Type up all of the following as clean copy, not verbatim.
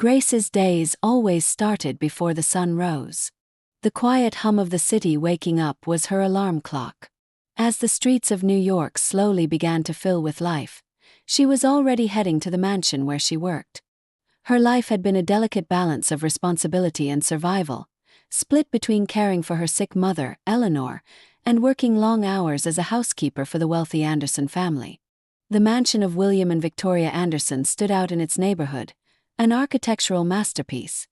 Grace's days always started before the sun rose. The quiet hum of the city waking up was her alarm clock. As the streets of New York slowly began to fill with life, she was already heading to the mansion where she worked. Her life had been a delicate balance of responsibility and survival, split between caring for her sick mother, Eleanor, and working long hours as a housekeeper for the wealthy Anderson family. The mansion of William and Victoria Anderson stood out in its neighborhood, an architectural masterpiece.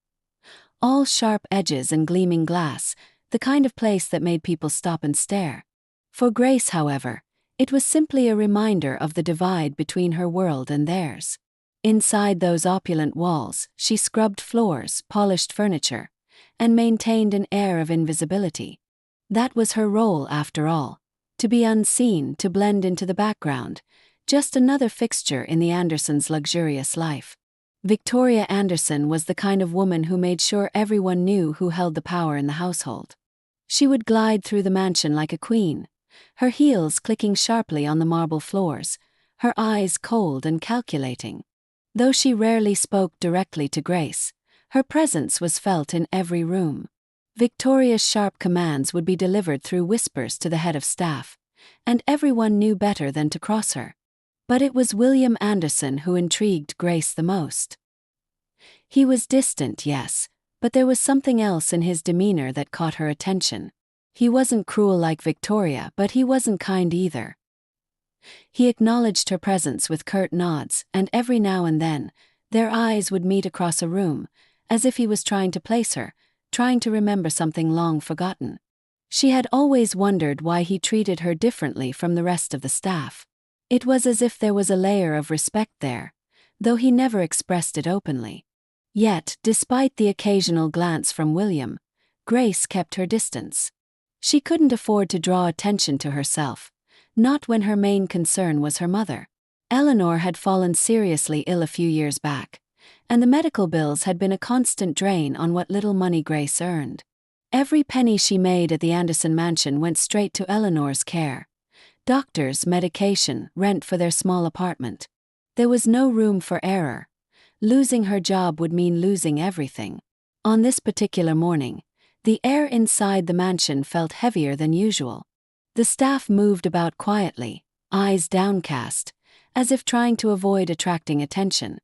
All sharp edges and gleaming glass, the kind of place that made people stop and stare. For Grace, however, it was simply a reminder of the divide between her world and theirs. Inside those opulent walls, she scrubbed floors, polished furniture, and maintained an air of invisibility. That was her role, after all, to be unseen, to blend into the background, just another fixture in the Andersons' luxurious life. Victoria Anderson was the kind of woman who made sure everyone knew who held the power in the household. She would glide through the mansion like a queen, her heels clicking sharply on the marble floors, her eyes cold and calculating. Though she rarely spoke directly to Grace, her presence was felt in every room. Victoria's sharp commands would be delivered through whispers to the head of staff, and everyone knew better than to cross her. But it was William Anderson who intrigued Grace the most. He was distant, yes, but there was something else in his demeanor that caught her attention. He wasn't cruel like Victoria, but he wasn't kind either. He acknowledged her presence with curt nods, and every now and then, their eyes would meet across a room, as if he was trying to place her, trying to remember something long forgotten. She had always wondered why he treated her differently from the rest of the staff. It was as if there was a layer of respect there, though he never expressed it openly. Yet, despite the occasional glance from William, Grace kept her distance. She couldn't afford to draw attention to herself, not when her main concern was her mother. Eleanor had fallen seriously ill a few years back, and the medical bills had been a constant drain on what little money Grace earned. Every penny she made at the Anderson mansion went straight to Eleanor's care. Doctors, medication, rent for their small apartment. There was no room for error. Losing her job would mean losing everything. On this particular morning, the air inside the mansion felt heavier than usual. The staff moved about quietly, eyes downcast, as if trying to avoid attracting attention.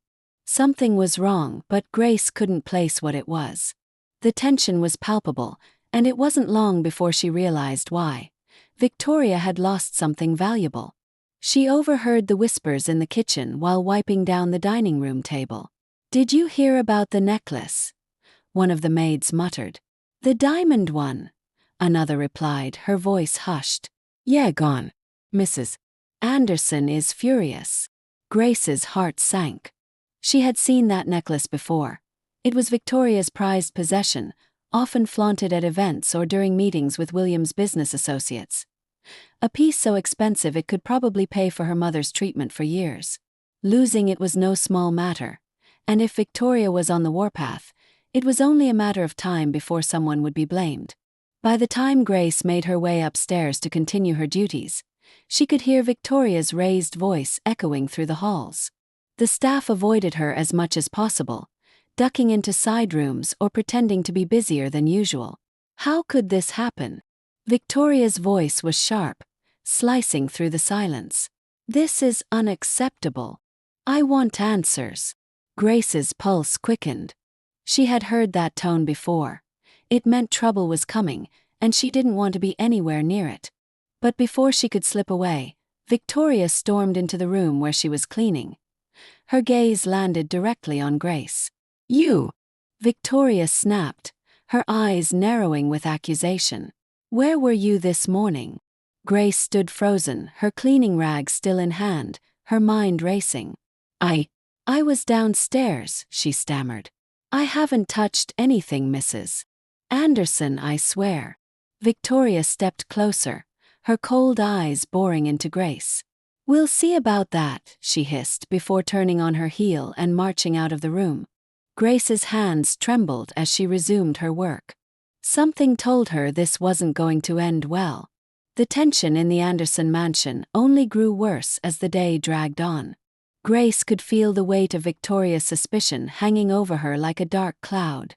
Something was wrong, but Grace couldn't place what it was. The tension was palpable, and it wasn't long before she realized why. Victoria had lost something valuable. She overheard the whispers in the kitchen while wiping down the dining room table. "Did you hear about the necklace?" one of the maids muttered. "The diamond one," another replied, her voice hushed. "Yeah, gone. Mrs. Anderson is furious." Grace's heart sank. She had seen that necklace before. It was Victoria's prized possession, often flaunted at events or during meetings with William's business associates. A piece so expensive it could probably pay for her mother's treatment for years. Losing it was no small matter, and if Victoria was on the warpath, it was only a matter of time before someone would be blamed. By the time Grace made her way upstairs to continue her duties, she could hear Victoria's raised voice echoing through the halls. The staff avoided her as much as possible, ducking into side rooms or pretending to be busier than usual. How could this happen? Victoria's voice was sharp, slicing through the silence. "This is unacceptable. I want answers." Grace's pulse quickened. She had heard that tone before. It meant trouble was coming, and she didn't want to be anywhere near it. But before she could slip away, Victoria stormed into the room where she was cleaning. Her gaze landed directly on Grace. "You!" Victoria snapped, her eyes narrowing with accusation. "Where were you this morning?" Grace stood frozen, her cleaning rag still in hand, her mind racing. I was downstairs," she stammered. "I haven't touched anything, Mrs. Anderson, I swear." Victoria stepped closer, her cold eyes boring into Grace. "We'll see about that," she hissed before turning on her heel and marching out of the room. Grace's hands trembled as she resumed her work. Something told her this wasn't going to end well. The tension in the Anderson mansion only grew worse as the day dragged on. Grace could feel the weight of Victoria's suspicion hanging over her like a dark cloud.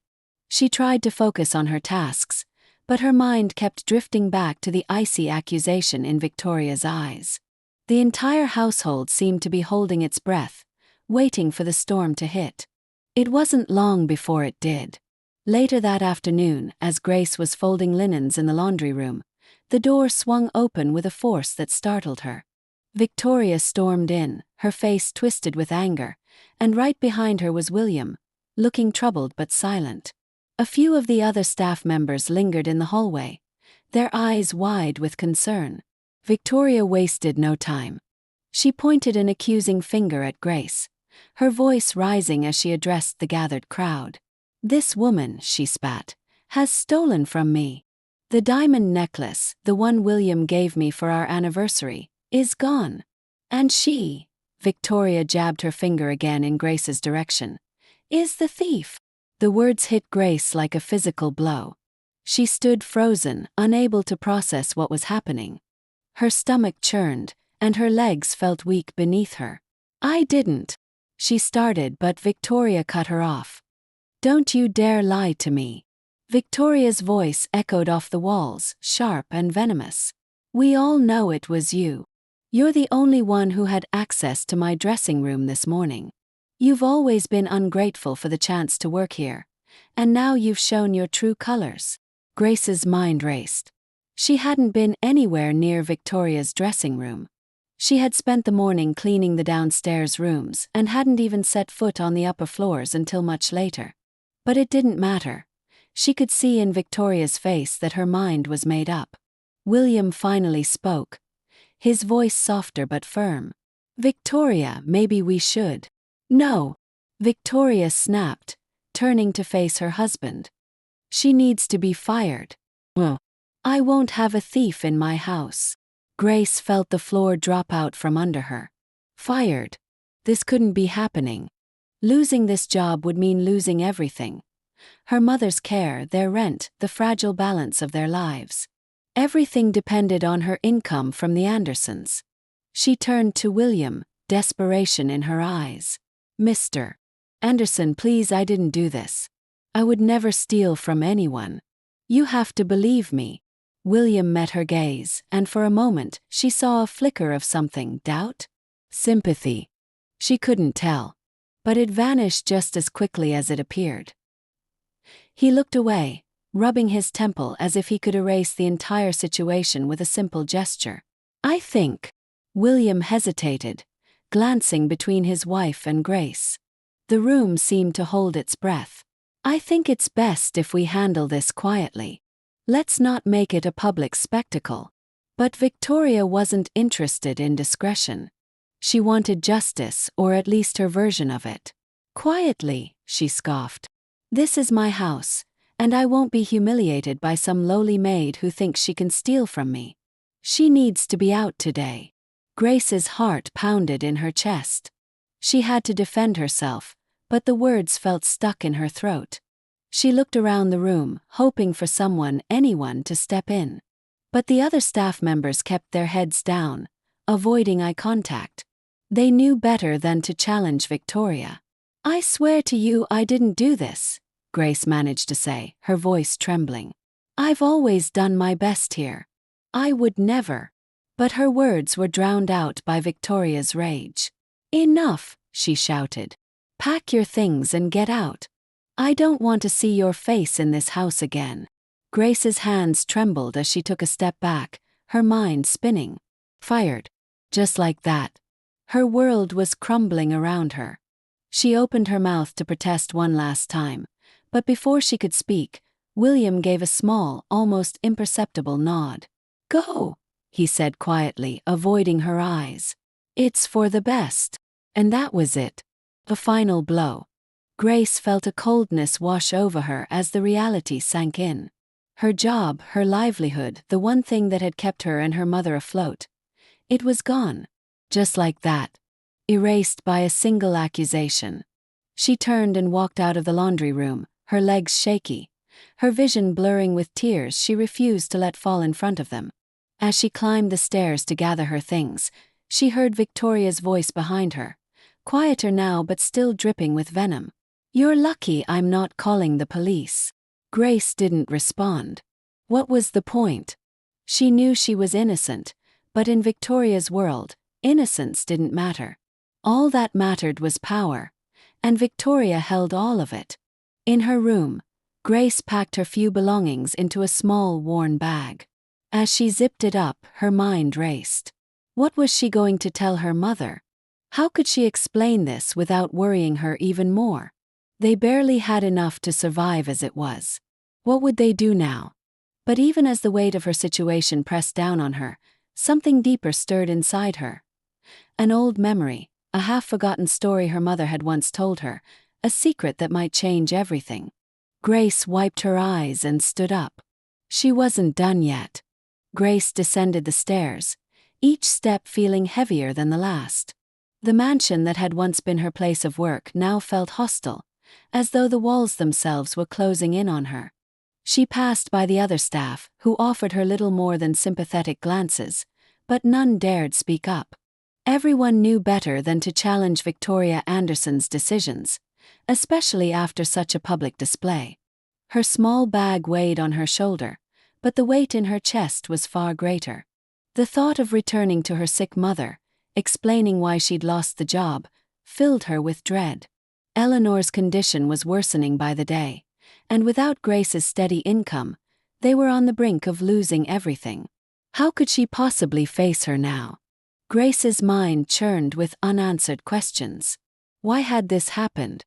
She tried to focus on her tasks, but her mind kept drifting back to the icy accusation in Victoria's eyes. The entire household seemed to be holding its breath, waiting for the storm to hit. It wasn't long before it did. Later that afternoon, as Grace was folding linens in the laundry room, the door swung open with a force that startled her. Victoria stormed in, her face twisted with anger, and right behind her was William, looking troubled but silent. A few of the other staff members lingered in the hallway, their eyes wide with concern. Victoria wasted no time. She pointed an accusing finger at Grace, her voice rising as she addressed the gathered crowd. "This woman," she spat, "has stolen from me. The diamond necklace, the one William gave me for our anniversary, is gone. And she," Victoria jabbed her finger again in Grace's direction, "is the thief." The words hit Grace like a physical blow. She stood frozen, unable to process what was happening. Her stomach churned, and her legs felt weak beneath her. "I didn't," she started, but Victoria cut her off. "Don't you dare lie to me." Victoria's voice echoed off the walls, sharp and venomous. "We all know it was you. You're the only one who had access to my dressing room this morning. You've always been ungrateful for the chance to work here, and now you've shown your true colors." Grace's mind raced. She hadn't been anywhere near Victoria's dressing room. She had spent the morning cleaning the downstairs rooms and hadn't even set foot on the upper floors until much later. But it didn't matter. She could see in Victoria's face that her mind was made up. William finally spoke, his voice softer but firm. "Victoria, maybe we should." "No," Victoria snapped, turning to face her husband. "She needs to be fired." "Well, I won't have a thief in my house." Grace felt the floor drop out from under her. Fired? This couldn't be happening. Losing this job would mean losing everything. Her mother's care, their rent, the fragile balance of their lives. Everything depended on her income from the Andersons. She turned to William, desperation in her eyes. "Mr. Anderson, please, I didn't do this. I would never steal from anyone. You have to believe me." William met her gaze, and for a moment she saw a flicker of something, doubt? Sympathy? She couldn't tell. But it vanished just as quickly as it appeared. He looked away, rubbing his temple as if he could erase the entire situation with a simple gesture. "I think." William hesitated, glancing between his wife and Grace. The room seemed to hold its breath. "I think it's best if we handle this quietly. Let's not make it a public spectacle." But Victoria wasn't interested in discretion. She wanted justice, or at least her version of it. "Quietly," she scoffed. "This is my house, and I won't be humiliated by some lowly maid who thinks she can steal from me. She needs to be out today." Grace's heart pounded in her chest. She had to defend herself, but the words felt stuck in her throat. She looked around the room, hoping for someone, anyone, to step in. But the other staff members kept their heads down, avoiding eye contact. They knew better than to challenge Victoria. "I swear to you I didn't do this," Grace managed to say, her voice trembling. "I've always done my best here. I would never." But her words were drowned out by Victoria's rage. "Enough," she shouted. "Pack your things and get out. I don't want to see your face in this house again." Grace's hands trembled as she took a step back, her mind spinning. Fired. Just like that. Her world was crumbling around her. She opened her mouth to protest one last time, but before she could speak, William gave a small, almost imperceptible nod. "Go," he said quietly, avoiding her eyes. "It's for the best." And that was it. The final blow. Grace felt a coldness wash over her as the reality sank in. Her job, her livelihood, the one thing that had kept her and her mother afloat. It was gone. Just like that. Erased by a single accusation. She turned and walked out of the laundry room, her legs shaky, her vision blurring with tears she refused to let fall in front of them. As she climbed the stairs to gather her things, she heard Victoria's voice behind her, quieter now but still dripping with venom. "You're lucky I'm not calling the police." Grace didn't respond. What was the point? She knew she was innocent, but in Victoria's world, innocence didn't matter. All that mattered was power, and Victoria held all of it. In her room, Grace packed her few belongings into a small, worn bag. As she zipped it up, her mind raced. What was she going to tell her mother? How could she explain this without worrying her even more? They barely had enough to survive as it was. What would they do now? But even as the weight of her situation pressed down on her, something deeper stirred inside her. An old memory, a half-forgotten story her mother had once told her, a secret that might change everything. Grace wiped her eyes and stood up. She wasn't done yet. Grace descended the stairs, each step feeling heavier than the last. The mansion that had once been her place of work now felt hostile, as though the walls themselves were closing in on her. She passed by the other staff, who offered her little more than sympathetic glances, but none dared speak up. Everyone knew better than to challenge Victoria Anderson's decisions, especially after such a public display. Her small bag weighed on her shoulder, but the weight in her chest was far greater. The thought of returning to her sick mother, explaining why she'd lost the job, filled her with dread. Eleanor's condition was worsening by the day, and without Grace's steady income, they were on the brink of losing everything. How could she possibly face her now? Grace's mind churned with unanswered questions. Why had this happened?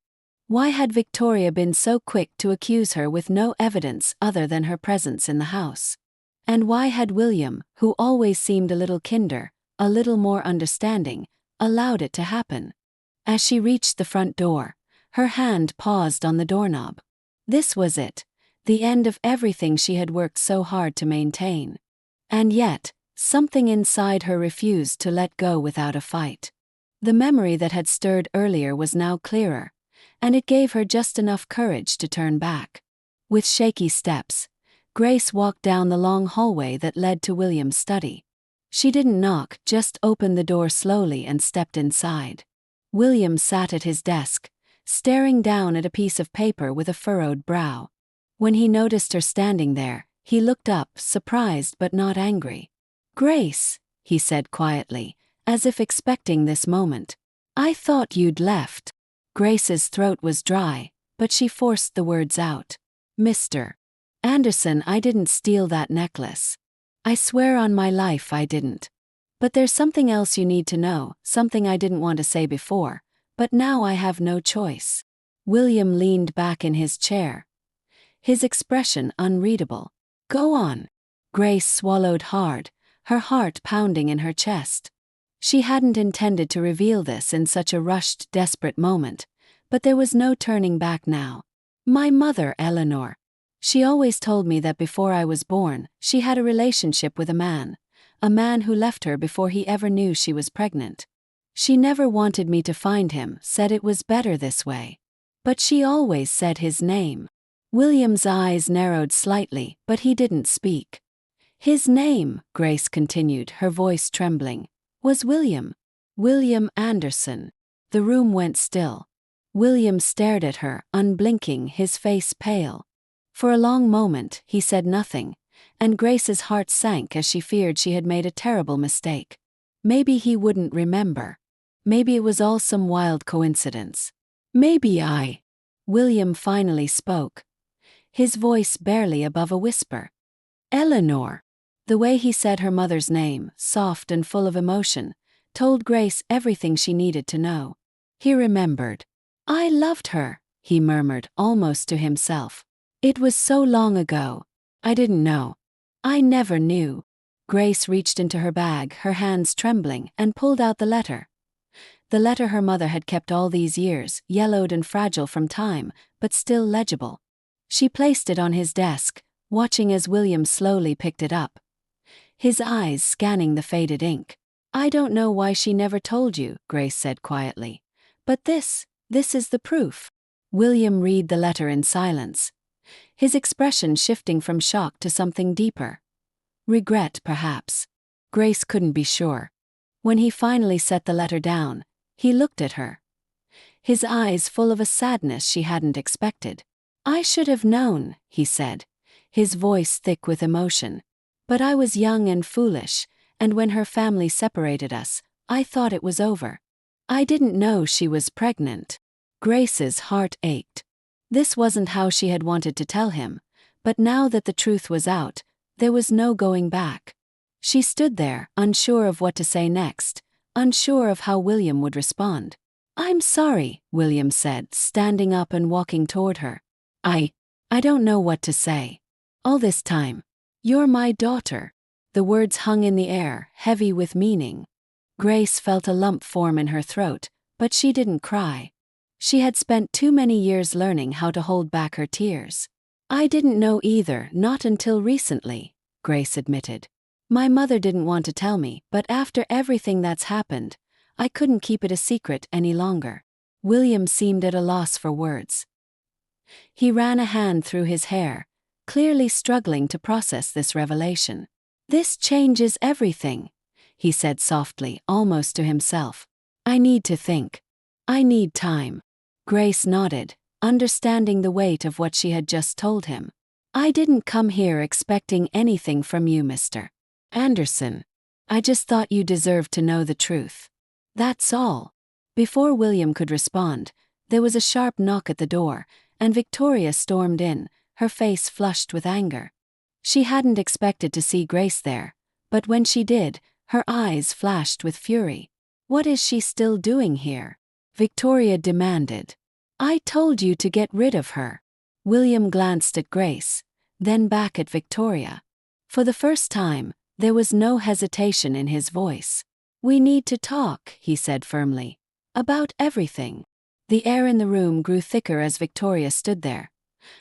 Why had Victoria been so quick to accuse her with no evidence other than her presence in the house? And why had William, who always seemed a little kinder, a little more understanding, allowed it to happen? As she reached the front door, her hand paused on the doorknob. This was it, the end of everything she had worked so hard to maintain. And yet, something inside her refused to let go without a fight. The memory that had stirred earlier was now clearer, and it gave her just enough courage to turn back. With shaky steps, Grace walked down the long hallway that led to William's study. She didn't knock, just opened the door slowly and stepped inside. William sat at his desk, staring down at a piece of paper with a furrowed brow. When he noticed her standing there, he looked up, surprised but not angry. "Grace," he said quietly, as if expecting this moment. "I thought you'd left." Grace's throat was dry, but she forced the words out. "Mr. Anderson, I didn't steal that necklace. I swear on my life I didn't. But there's something else you need to know, something I didn't want to say before, but now I have no choice." William leaned back in his chair, his expression unreadable. "Go on." Grace swallowed hard, her heart pounding in her chest. She hadn't intended to reveal this in such a rushed, desperate moment, but there was no turning back now. "My mother, Eleanor. She always told me that before I was born, she had a relationship with a man who left her before he ever knew she was pregnant. She never wanted me to find him, said it was better this way. But she always said his name." William's eyes narrowed slightly, but he didn't speak. "His name," Grace continued, her voice trembling, "was William. William Anderson." The room went still. William stared at her, unblinking, his face pale. For a long moment, he said nothing, and Grace's heart sank as she feared she had made a terrible mistake. Maybe he wouldn't remember. Maybe it was all some wild coincidence. William finally spoke, his voice barely above a whisper. "Eleanor." The way he said her mother's name, soft and full of emotion, told Grace everything she needed to know. He remembered. "I loved her," he murmured, almost to himself. "It was so long ago. I didn't know. I never knew." Grace reached into her bag, her hands trembling, and pulled out the letter. The letter her mother had kept all these years, yellowed and fragile from time, but still legible. She placed it on his desk, watching as William slowly picked it up, his eyes scanning the faded ink. "I don't know why she never told you," Grace said quietly. "But this is the proof." William read the letter in silence, his expression shifting from shock to something deeper. Regret, perhaps. Grace couldn't be sure. When he finally set the letter down, he looked at her, his eyes full of a sadness she hadn't expected. "I should have known," he said, his voice thick with emotion. "But I was young and foolish, and when her family separated us, I thought it was over. I didn't know she was pregnant." Grace's heart ached. This wasn't how she had wanted to tell him, but now that the truth was out, there was no going back. She stood there, unsure of what to say next, unsure of how William would respond. "I'm sorry," William said, standing up and walking toward her. I don't know what to say. All this time. You're my daughter." The words hung in the air, heavy with meaning. Grace felt a lump form in her throat, but she didn't cry. She had spent too many years learning how to hold back her tears. "I didn't know either, not until recently," Grace admitted. "My mother didn't want to tell me, but after everything that's happened, I couldn't keep it a secret any longer." William seemed at a loss for words. He ran a hand through his hair, clearly struggling to process this revelation. "This changes everything," he said softly, almost to himself. "I need to think. I need time." Grace nodded, understanding the weight of what she had just told him. "I didn't come here expecting anything from you, Mr. Anderson. I just thought you deserved to know the truth. That's all." Before William could respond, there was a sharp knock at the door, and Victoria stormed in, her face flushed with anger. She hadn't expected to see Grace there, but when she did, her eyes flashed with fury. "What is she still doing here?" Victoria demanded. "I told you to get rid of her." William glanced at Grace, then back at Victoria. For the first time, there was no hesitation in his voice. "We need to talk," he said firmly. "About everything." The air in the room grew thicker as Victoria stood there,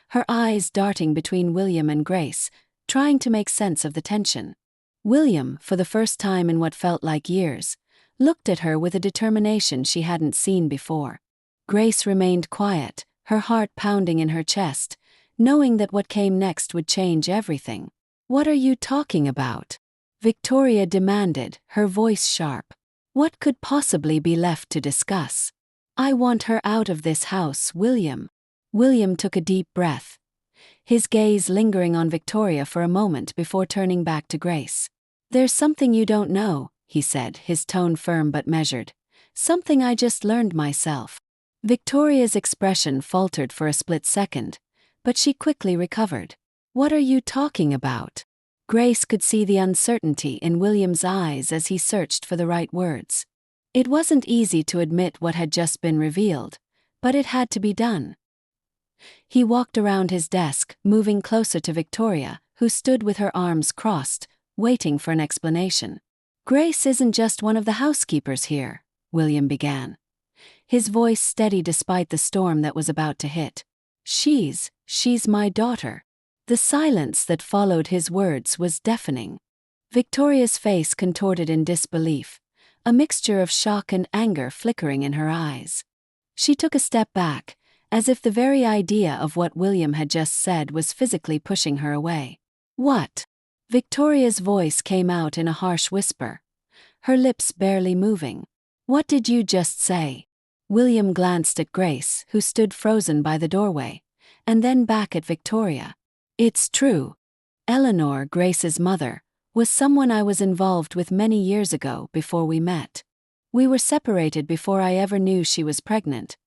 her eyes darting between William and Grace, trying to make sense of the tension. William, for the first time in what felt like years, looked at her with a determination she hadn't seen before. Grace remained quiet, her heart pounding in her chest, knowing that what came next would change everything. "What are you talking about?" Victoria demanded, her voice sharp. "What could possibly be left to discuss?" "I want her out of this house, William." William took a deep breath, his gaze lingering on Victoria for a moment before turning back to Grace. "There's something you don't know," he said, his tone firm but measured. "Something I just learned myself." Victoria's expression faltered for a split second, but she quickly recovered. "What are you talking about?" Grace could see the uncertainty in William's eyes as he searched for the right words. It wasn't easy to admit what had just been revealed, but it had to be done. He walked around his desk, moving closer to Victoria, who stood with her arms crossed, waiting for an explanation. "Grace isn't just one of the housekeepers here," William began, his voice steady despite the storm that was about to hit. She's my daughter." The silence that followed his words was deafening. Victoria's face contorted in disbelief, a mixture of shock and anger flickering in her eyes. She took a step back, as if the very idea of what William had just said was physically pushing her away. "What?" Victoria's voice came out in a harsh whisper, her lips barely moving. "What did you just say?" William glanced at Grace, who stood frozen by the doorway, and then back at Victoria. "It's true. Eleanor, Grace's mother, was someone I was involved with many years ago before we met. We were separated before I ever knew she was pregnant,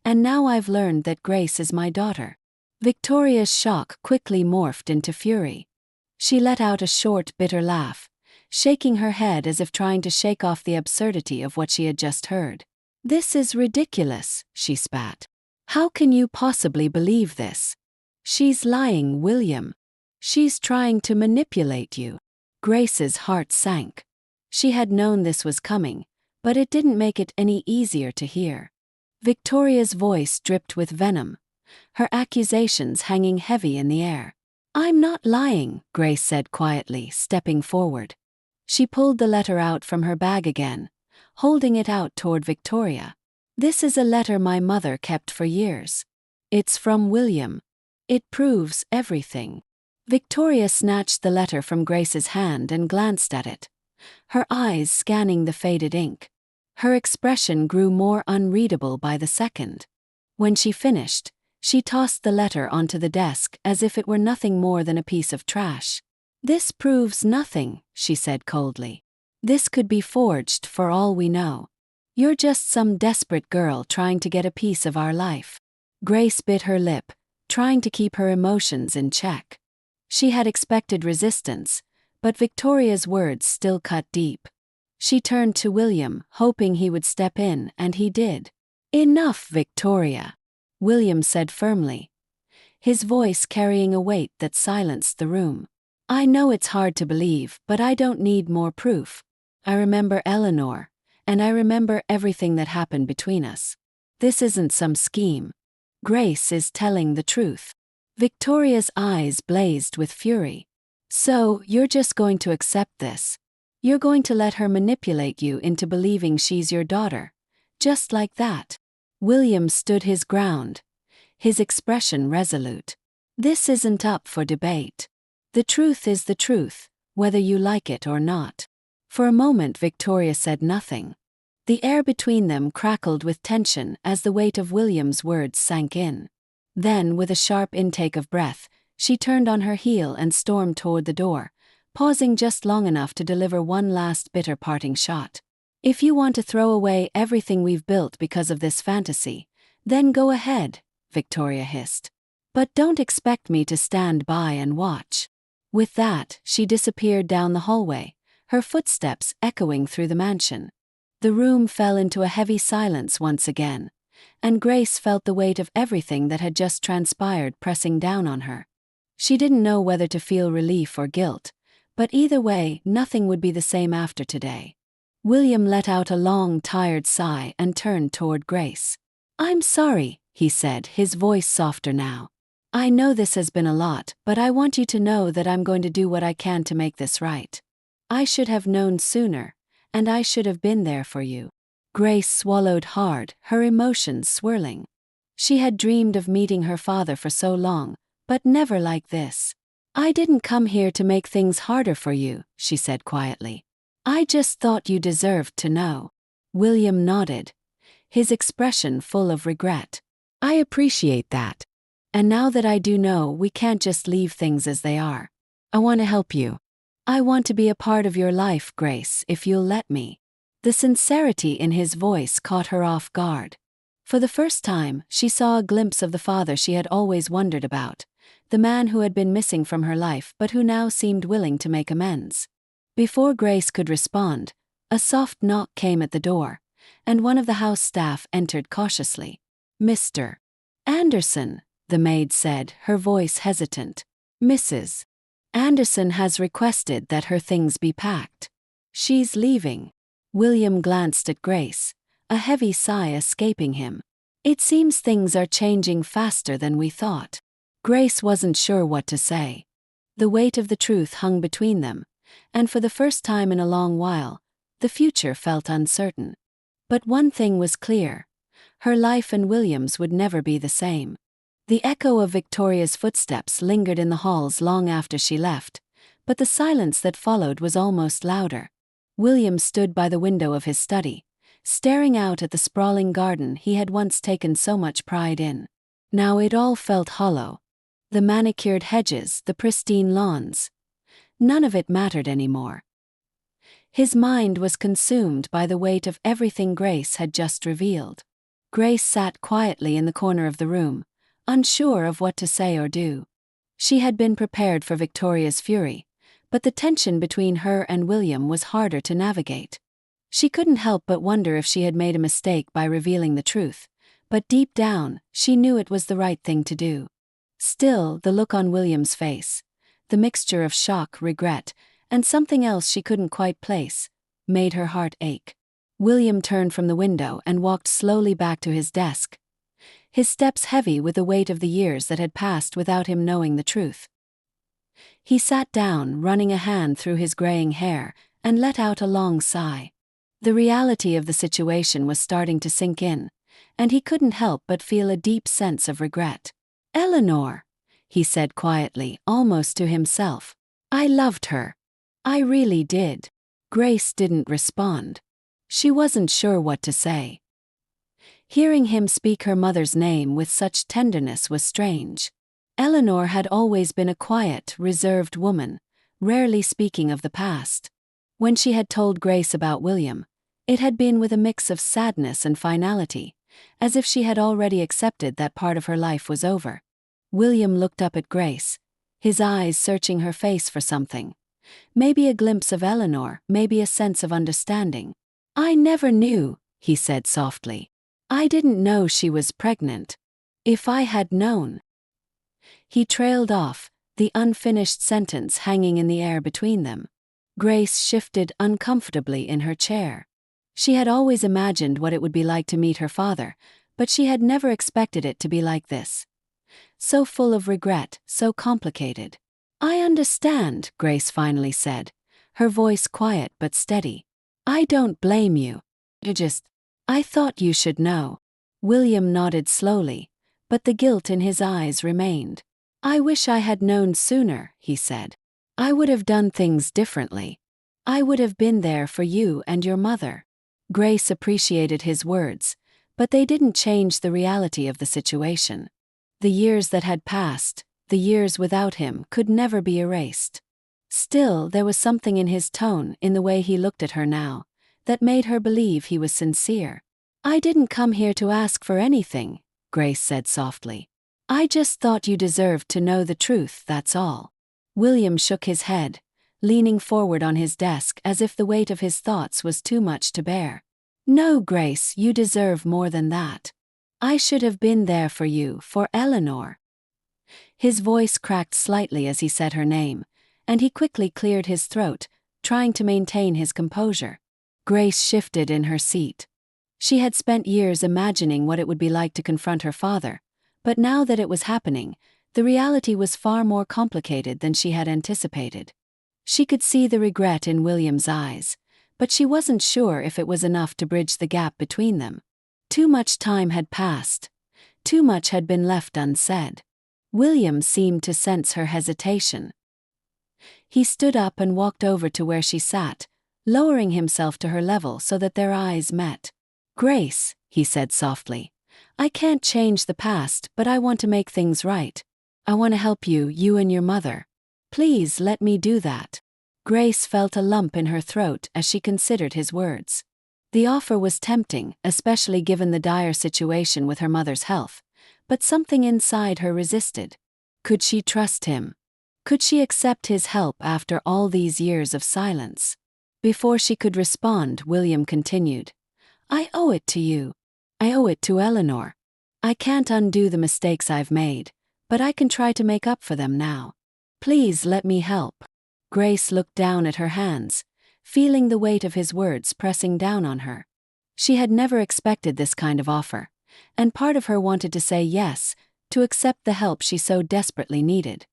and now I've learned that Grace is my daughter." Victoria's shock quickly morphed into fury. She let out a short, bitter laugh, shaking her head as if trying to shake off the absurdity of what she had just heard. "This is ridiculous," she spat. "How can you possibly believe this? She's lying, William. She's trying to manipulate you." Grace's heart sank. She had known this was coming, but it didn't make it any easier to hear. Victoria's voice dripped with venom, her accusations hanging heavy in the air. "I'm not lying," Grace said quietly, stepping forward. She pulled the letter out from her bag again, holding it out toward Victoria. "This is a letter my mother kept for years. It's from William. It proves everything." Victoria snatched the letter from Grace's hand and glanced at it, her eyes scanning the faded ink. Her expression grew more unreadable by the second. When she finished, she tossed the letter onto the desk as if it were nothing more than a piece of trash. "This proves nothing," she said coldly. "This could be forged for all we know. You're just some desperate girl trying to get a piece of our life." Grace bit her lip, trying to keep her emotions in check. She had expected resistance, but Victoria's words still cut deep. She turned to William, hoping he would step in, and he did. "Enough, Victoria," William said firmly, his voice carrying a weight that silenced the room. "I know it's hard to believe, but I don't need more proof. I remember Eleanor, and I remember everything that happened between us. This isn't some scheme. Grace is telling the truth." Victoria's eyes blazed with fury. "So, you're just going to accept this? You're going to let her manipulate you into believing she's your daughter? Just like that?" William stood his ground, his expression resolute. "This isn't up for debate. The truth is the truth, whether you like it or not." For a moment Victoria said nothing. The air between them crackled with tension as the weight of William's words sank in. Then, with a sharp intake of breath, she turned on her heel and stormed toward the door, pausing just long enough to deliver one last bitter parting shot. "If you want to throw away everything we've built because of this fantasy, then go ahead," Victoria hissed. "But don't expect me to stand by and watch." With that, she disappeared down the hallway, her footsteps echoing through the mansion. The room fell into a heavy silence once again, and Grace felt the weight of everything that had just transpired pressing down on her. She didn't know whether to feel relief or guilt, but either way, nothing would be the same after today. William let out a long, tired sigh and turned toward Grace. "I'm sorry," he said, his voice softer now. "I know this has been a lot, but I want you to know that I'm going to do what I can to make this right. I should have known sooner, and I should have been there for you." Grace swallowed hard, her emotions swirling. She had dreamed of meeting her father for so long, but never like this. "I didn't come here to make things harder for you," she said quietly. "I just thought you deserved to know." William nodded, his expression full of regret. "I appreciate that. And now that I do know, we can't just leave things as they are. I want to help you. I want to be a part of your life, Grace, if you'll let me." The sincerity in his voice caught her off guard. For the first time, she saw a glimpse of the father she had always wondered about, the man who had been missing from her life but who now seemed willing to make amends. Before Grace could respond, a soft knock came at the door, and one of the house staff entered cautiously. "Mr. Anderson," the maid said, her voice hesitant. "Mrs. Anderson has requested that her things be packed. She's leaving." William glanced at Grace, a heavy sigh escaping him. "It seems things are changing faster than we thought." Grace wasn't sure what to say. The weight of the truth hung between them, and for the first time in a long while, the future felt uncertain. But one thing was clear: her life and William's would never be the same. The echo of Victoria's footsteps lingered in the halls long after she left, but the silence that followed was almost louder. William stood by the window of his study, staring out at the sprawling garden he had once taken so much pride in. Now it all felt hollow. The manicured hedges, the pristine lawns. None of it mattered anymore. His mind was consumed by the weight of everything Grace had just revealed. Grace sat quietly in the corner of the room, unsure of what to say or do. She had been prepared for Victoria's fury, but the tension between her and William was harder to navigate. She couldn't help but wonder if she had made a mistake by revealing the truth, but deep down, she knew it was the right thing to do. Still, the look on William's face, the mixture of shock, regret, and something else she couldn't quite place, made her heart ache. William turned from the window and walked slowly back to his desk, his steps heavy with the weight of the years that had passed without him knowing the truth. He sat down, running a hand through his graying hair, and let out a long sigh. The reality of the situation was starting to sink in, and he couldn't help but feel a deep sense of regret. "Eleanor," he said quietly, almost to himself. "I loved her. I really did." Grace didn't respond. She wasn't sure what to say. Hearing him speak her mother's name with such tenderness was strange. Eleanor had always been a quiet, reserved woman, rarely speaking of the past. When she had told Grace about William, it had been with a mix of sadness and finality, as if she had already accepted that part of her life was over. William looked up at Grace, his eyes searching her face for something. Maybe a glimpse of Eleanor, maybe a sense of understanding. "I never knew," he said softly. "I didn't know she was pregnant. If I had known." He trailed off, the unfinished sentence hanging in the air between them. Grace shifted uncomfortably in her chair. She had always imagined what it would be like to meet her father, but she had never expected it to be like this. So full of regret, so complicated. "I understand," Grace finally said, her voice quiet but steady. "I don't blame you. I thought you should know." William nodded slowly, but the guilt in his eyes remained. "I wish I had known sooner," he said. "I would have done things differently. I would have been there for you and your mother." Grace appreciated his words, but they didn't change the reality of the situation. The years that had passed, the years without him, could never be erased. Still, there was something in his tone, in the way he looked at her now, that made her believe he was sincere. "I didn't come here to ask for anything," Grace said softly. "I just thought you deserved to know the truth, that's all." William shook his head, leaning forward on his desk as if the weight of his thoughts was too much to bear. "No, Grace, you deserve more than that. I should have been there for you, for Eleanor." His voice cracked slightly as he said her name, and he quickly cleared his throat, trying to maintain his composure. Grace shifted in her seat. She had spent years imagining what it would be like to confront her father, but now that it was happening, the reality was far more complicated than she had anticipated. She could see the regret in William's eyes, but she wasn't sure if it was enough to bridge the gap between them. Too much time had passed. Too much had been left unsaid. William seemed to sense her hesitation. He stood up and walked over to where she sat, lowering himself to her level so that their eyes met. "Grace," he said softly, "I can't change the past, but I want to make things right. I want to help you, you and your mother. Please let me do that." Grace felt a lump in her throat as she considered his words. The offer was tempting, especially given the dire situation with her mother's health, but something inside her resisted. Could she trust him? Could she accept his help after all these years of silence? Before she could respond, William continued, "I owe it to you. I owe it to Eleanor. I can't undo the mistakes I've made, but I can try to make up for them now. Please let me help." Grace looked down at her hands, feeling the weight of his words pressing down on her. She had never expected this kind of offer, and part of her wanted to say yes, to accept the help she so desperately needed.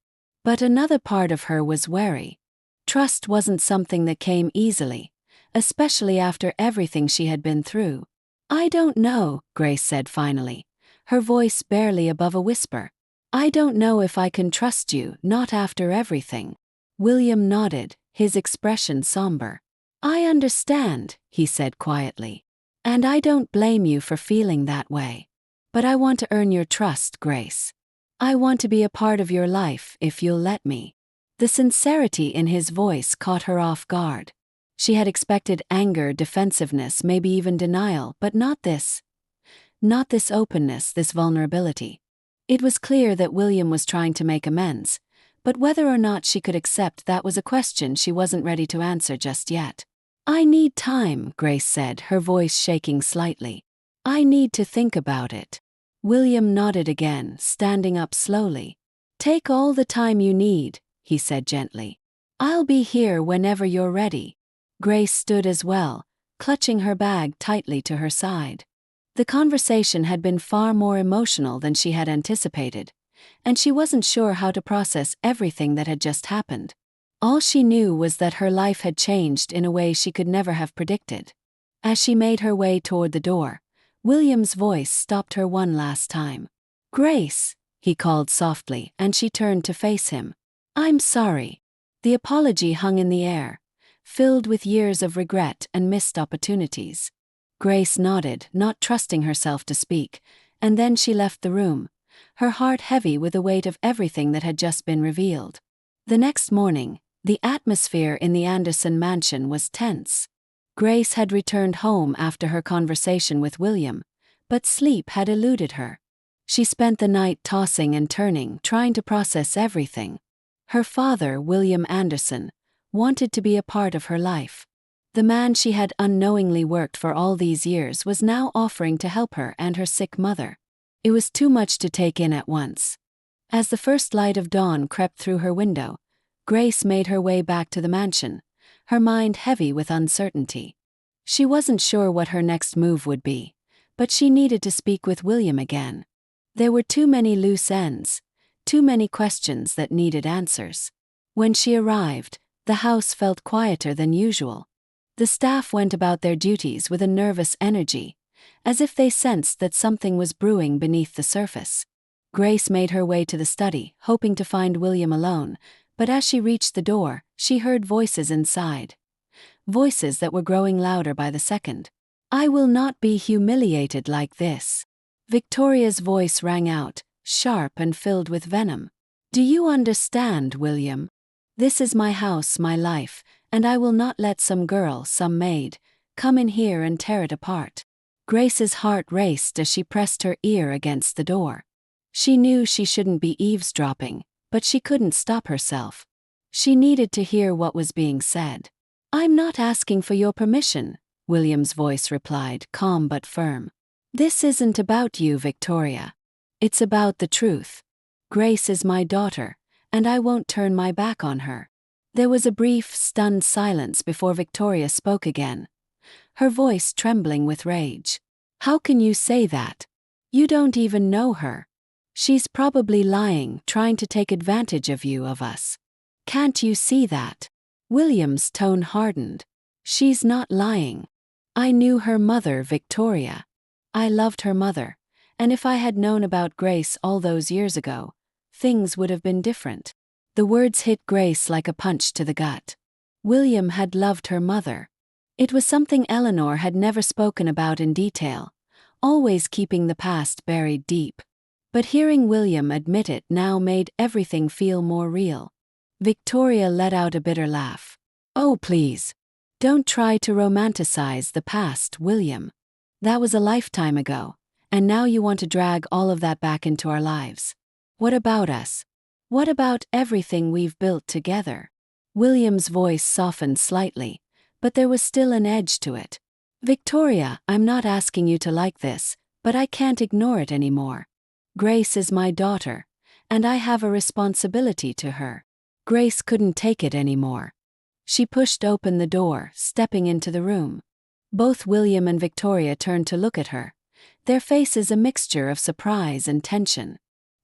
But another part of her was wary. Trust wasn't something that came easily, especially after everything she had been through. "I don't know," Grace said finally, her voice barely above a whisper. "I don't know if I can trust you, not after everything." William nodded, his expression somber. "I understand," he said quietly. "And I don't blame you for feeling that way. But I want to earn your trust, Grace. I want to be a part of your life if you'll let me." The sincerity in his voice caught her off guard. She had expected anger, defensiveness, maybe even denial, but not this. Not this openness, this vulnerability. It was clear that William was trying to make amends, but whether or not she could accept that was a question she wasn't ready to answer just yet. "I need time," Grace said, her voice shaking slightly. "I need to think about it." William nodded again, standing up slowly. "Take all the time you need," he said gently. "I'll be here whenever you're ready." Grace stood as well, clutching her bag tightly to her side. The conversation had been far more emotional than she had anticipated, and she wasn't sure how to process everything that had just happened. All she knew was that her life had changed in a way she could never have predicted. As she made her way toward the door, William's voice stopped her one last time. "Grace," he called softly, and she turned to face him. "I'm sorry." The apology hung in the air, filled with years of regret and missed opportunities. Grace nodded, not trusting herself to speak, and then she left the room, her heart heavy with the weight of everything that had just been revealed. The next morning, the atmosphere in the Anderson mansion was tense. Grace had returned home after her conversation with William, but sleep had eluded her. She spent the night tossing and turning, trying to process everything. Her father, William Anderson, wanted to be a part of her life. The man she had unknowingly worked for all these years was now offering to help her and her sick mother. It was too much to take in at once. As the first light of dawn crept through her window, Grace made her way back to the mansion, her mind heavy with uncertainty. She wasn't sure what her next move would be, but she needed to speak with William again. There were too many loose ends, too many questions that needed answers. When she arrived, the house felt quieter than usual. The staff went about their duties with a nervous energy, as if they sensed that something was brewing beneath the surface. Grace made her way to the study, hoping to find William alone, but as she reached the door, she heard voices inside. Voices that were growing louder by the second. "I will not be humiliated like this." Victoria's voice rang out, sharp and filled with venom. "Do you understand, William? This is my house, my life, and I will not let some girl, some maid, come in here and tear it apart." Grace's heart raced as she pressed her ear against the door. She knew she shouldn't be eavesdropping, but she couldn't stop herself. She needed to hear what was being said. "I'm not asking for your permission," William's voice replied, calm but firm. "This isn't about you, Victoria. It's about the truth. Grace is my daughter, and I won't turn my back on her." There was a brief, stunned silence before Victoria spoke again, her voice trembling with rage. "How can you say that? You don't even know her. She's probably lying, trying to take advantage of you, of us. Can't you see that?" William's tone hardened. "She's not lying. I knew her mother, Victoria. I loved her mother, and if I had known about Grace all those years ago, things would have been different." The words hit Grace like a punch to the gut. William had loved her mother. It was something Eleanor had never spoken about in detail, always keeping the past buried deep. But hearing William admit it now made everything feel more real. Victoria let out a bitter laugh. "Oh, please. Don't try to romanticize the past, William. That was a lifetime ago, and now you want to drag all of that back into our lives. What about us? What about everything we've built together?" William's voice softened slightly, but there was still an edge to it. "Victoria, I'm not asking you to like this, but I can't ignore it anymore. Grace is my daughter, and I have a responsibility to her." Grace couldn't take it anymore. She pushed open the door, stepping into the room. Both William and Victoria turned to look at her, their faces a mixture of surprise and tension.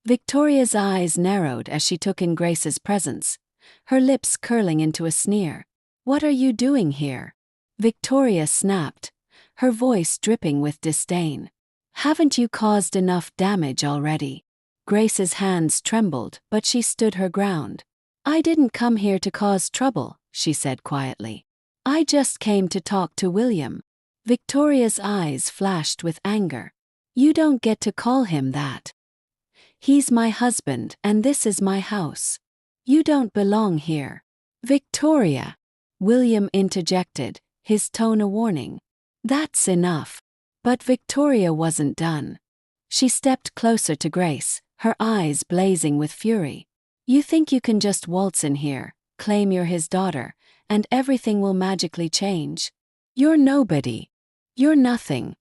Victoria's eyes narrowed as she took in Grace's presence, her lips curling into a sneer. "What are you doing here?" Victoria snapped, her voice dripping with disdain. "Haven't you caused enough damage already?" Grace's hands trembled, but she stood her ground. "I didn't come here to cause trouble," she said quietly. "I just came to talk to William." Victoria's eyes flashed with anger. "You don't get to call him that. He's my husband, and this is my house. You don't belong here." "Victoria," William interjected, his tone a warning. "That's enough." But Victoria wasn't done. She stepped closer to Grace, her eyes blazing with fury. "You think you can just waltz in here, claim you're his daughter, and everything will magically change? You're nobody. You're nothing.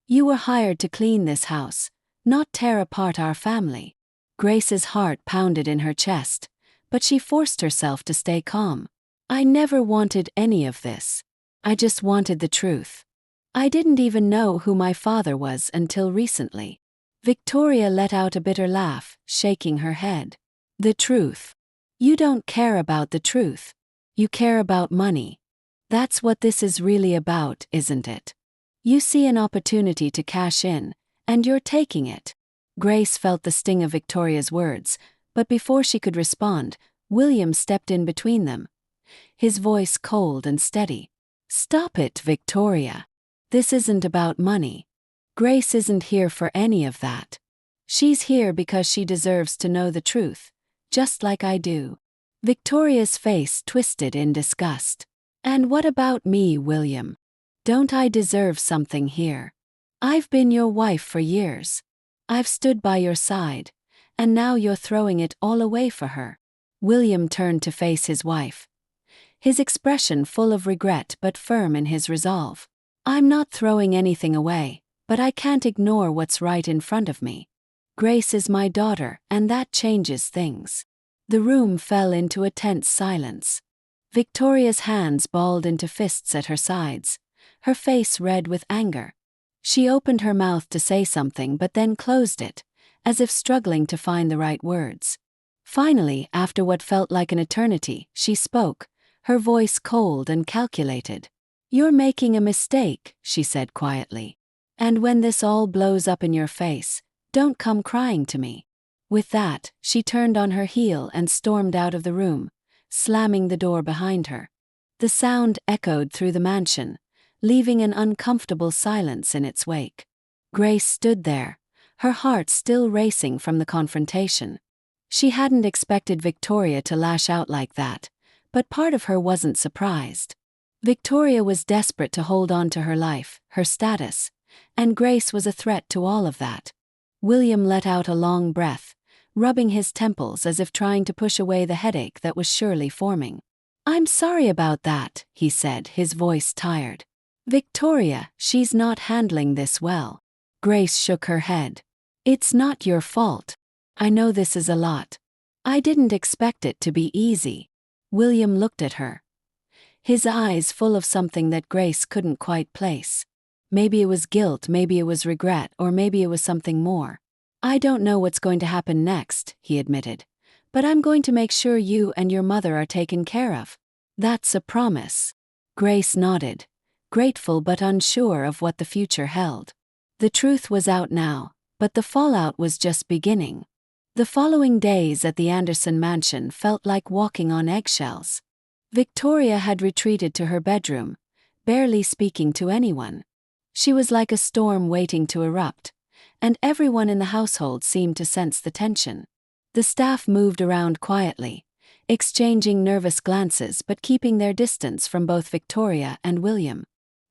You were hired to clean this house, not tear apart our family." Grace's heart pounded in her chest, but she forced herself to stay calm. "I never wanted any of this. I just wanted the truth. I didn't even know who my father was until recently." Victoria let out a bitter laugh, shaking her head. "The truth? You don't care about the truth. You care about money. That's what this is really about, isn't it? You see an opportunity to cash in, and you're taking it." Grace felt the sting of Victoria's words, but before she could respond, William stepped in between them. his voice cold and steady. "Stop it, Victoria. This isn't about money. Grace isn't here for any of that. She's here because she deserves to know the truth, just like I do." Victoria's face twisted in disgust. "And what about me, William? Don't I deserve something here? I've been your wife for years. I've stood by your side, and now you're throwing it all away for her." William turned to face his wife, his expression full of regret but firm in his resolve. "I'm not throwing anything away, but I can't ignore what's right in front of me. Grace is my daughter, and that changes things." The room fell into a tense silence. Victoria's hands balled into fists at her sides, her face red with anger. She opened her mouth to say something but then closed it, as if struggling to find the right words. Finally, after what felt like an eternity, she spoke, her voice cold and calculated. "You're making a mistake," she said quietly. "And when this all blows up in your face, don't come crying to me." With that, she turned on her heel and stormed out of the room, slamming the door behind her. The sound echoed through the mansion, leaving an uncomfortable silence in its wake. Grace stood there, her heart still racing from the confrontation. She hadn't expected Victoria to lash out like that, but part of her wasn't surprised. Victoria was desperate to hold on to her life, her status, and Grace was a threat to all of that. William let out a long breath, rubbing his temples as if trying to push away the headache that was surely forming. "I'm sorry about that," he said, his voice tired. "Victoria, she's not handling this well." Grace shook her head. "It's not your fault. I know this is a lot. I didn't expect it to be easy." William looked at her, his eyes full of something that Grace couldn't quite place. Maybe it was guilt, maybe it was regret, or maybe it was something more. "I don't know what's going to happen next," he admitted, "but I'm going to make sure you and your mother are taken care of. That's a promise." Grace nodded, grateful but unsure of what the future held. The truth was out now, but the fallout was just beginning. The following days at the Anderson mansion felt like walking on eggshells. Victoria had retreated to her bedroom, barely speaking to anyone. She was like a storm waiting to erupt, and everyone in the household seemed to sense the tension. The staff moved around quietly, exchanging nervous glances but keeping their distance from both Victoria and William.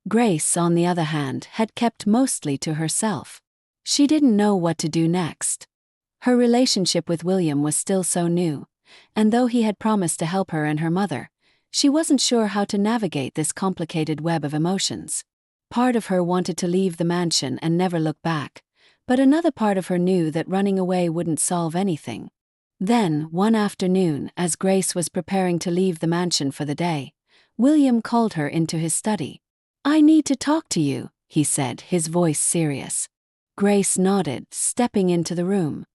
Grace, on the other hand, had kept mostly to herself. She didn't know what to do next. Her relationship with William was still so new, and though he had promised to help her and her mother, she wasn't sure how to navigate this complicated web of emotions. Part of her wanted to leave the mansion and never look back, but another part of her knew that running away wouldn't solve anything. Then, one afternoon, as Grace was preparing to leave the mansion for the day, William called her into his study. "I need to talk to you," he said, his voice serious. Grace nodded, stepping into the room.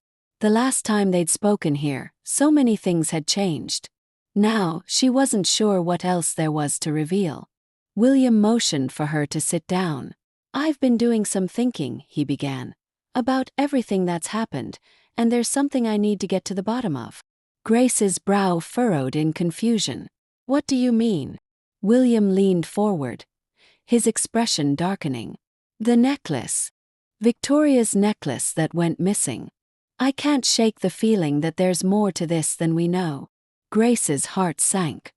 The last time they'd spoken here, so many things had changed. Now, she wasn't sure what else there was to reveal. William motioned for her to sit down. "I've been doing some thinking," he began, "about everything that's happened, and there's something I need to get to the bottom of." Grace's brow furrowed in confusion. "What do you mean?" William leaned forward, his expression darkening. "The necklace. Victoria's necklace that went missing. I can't shake the feeling that there's more to this than we know." Grace's heart sank.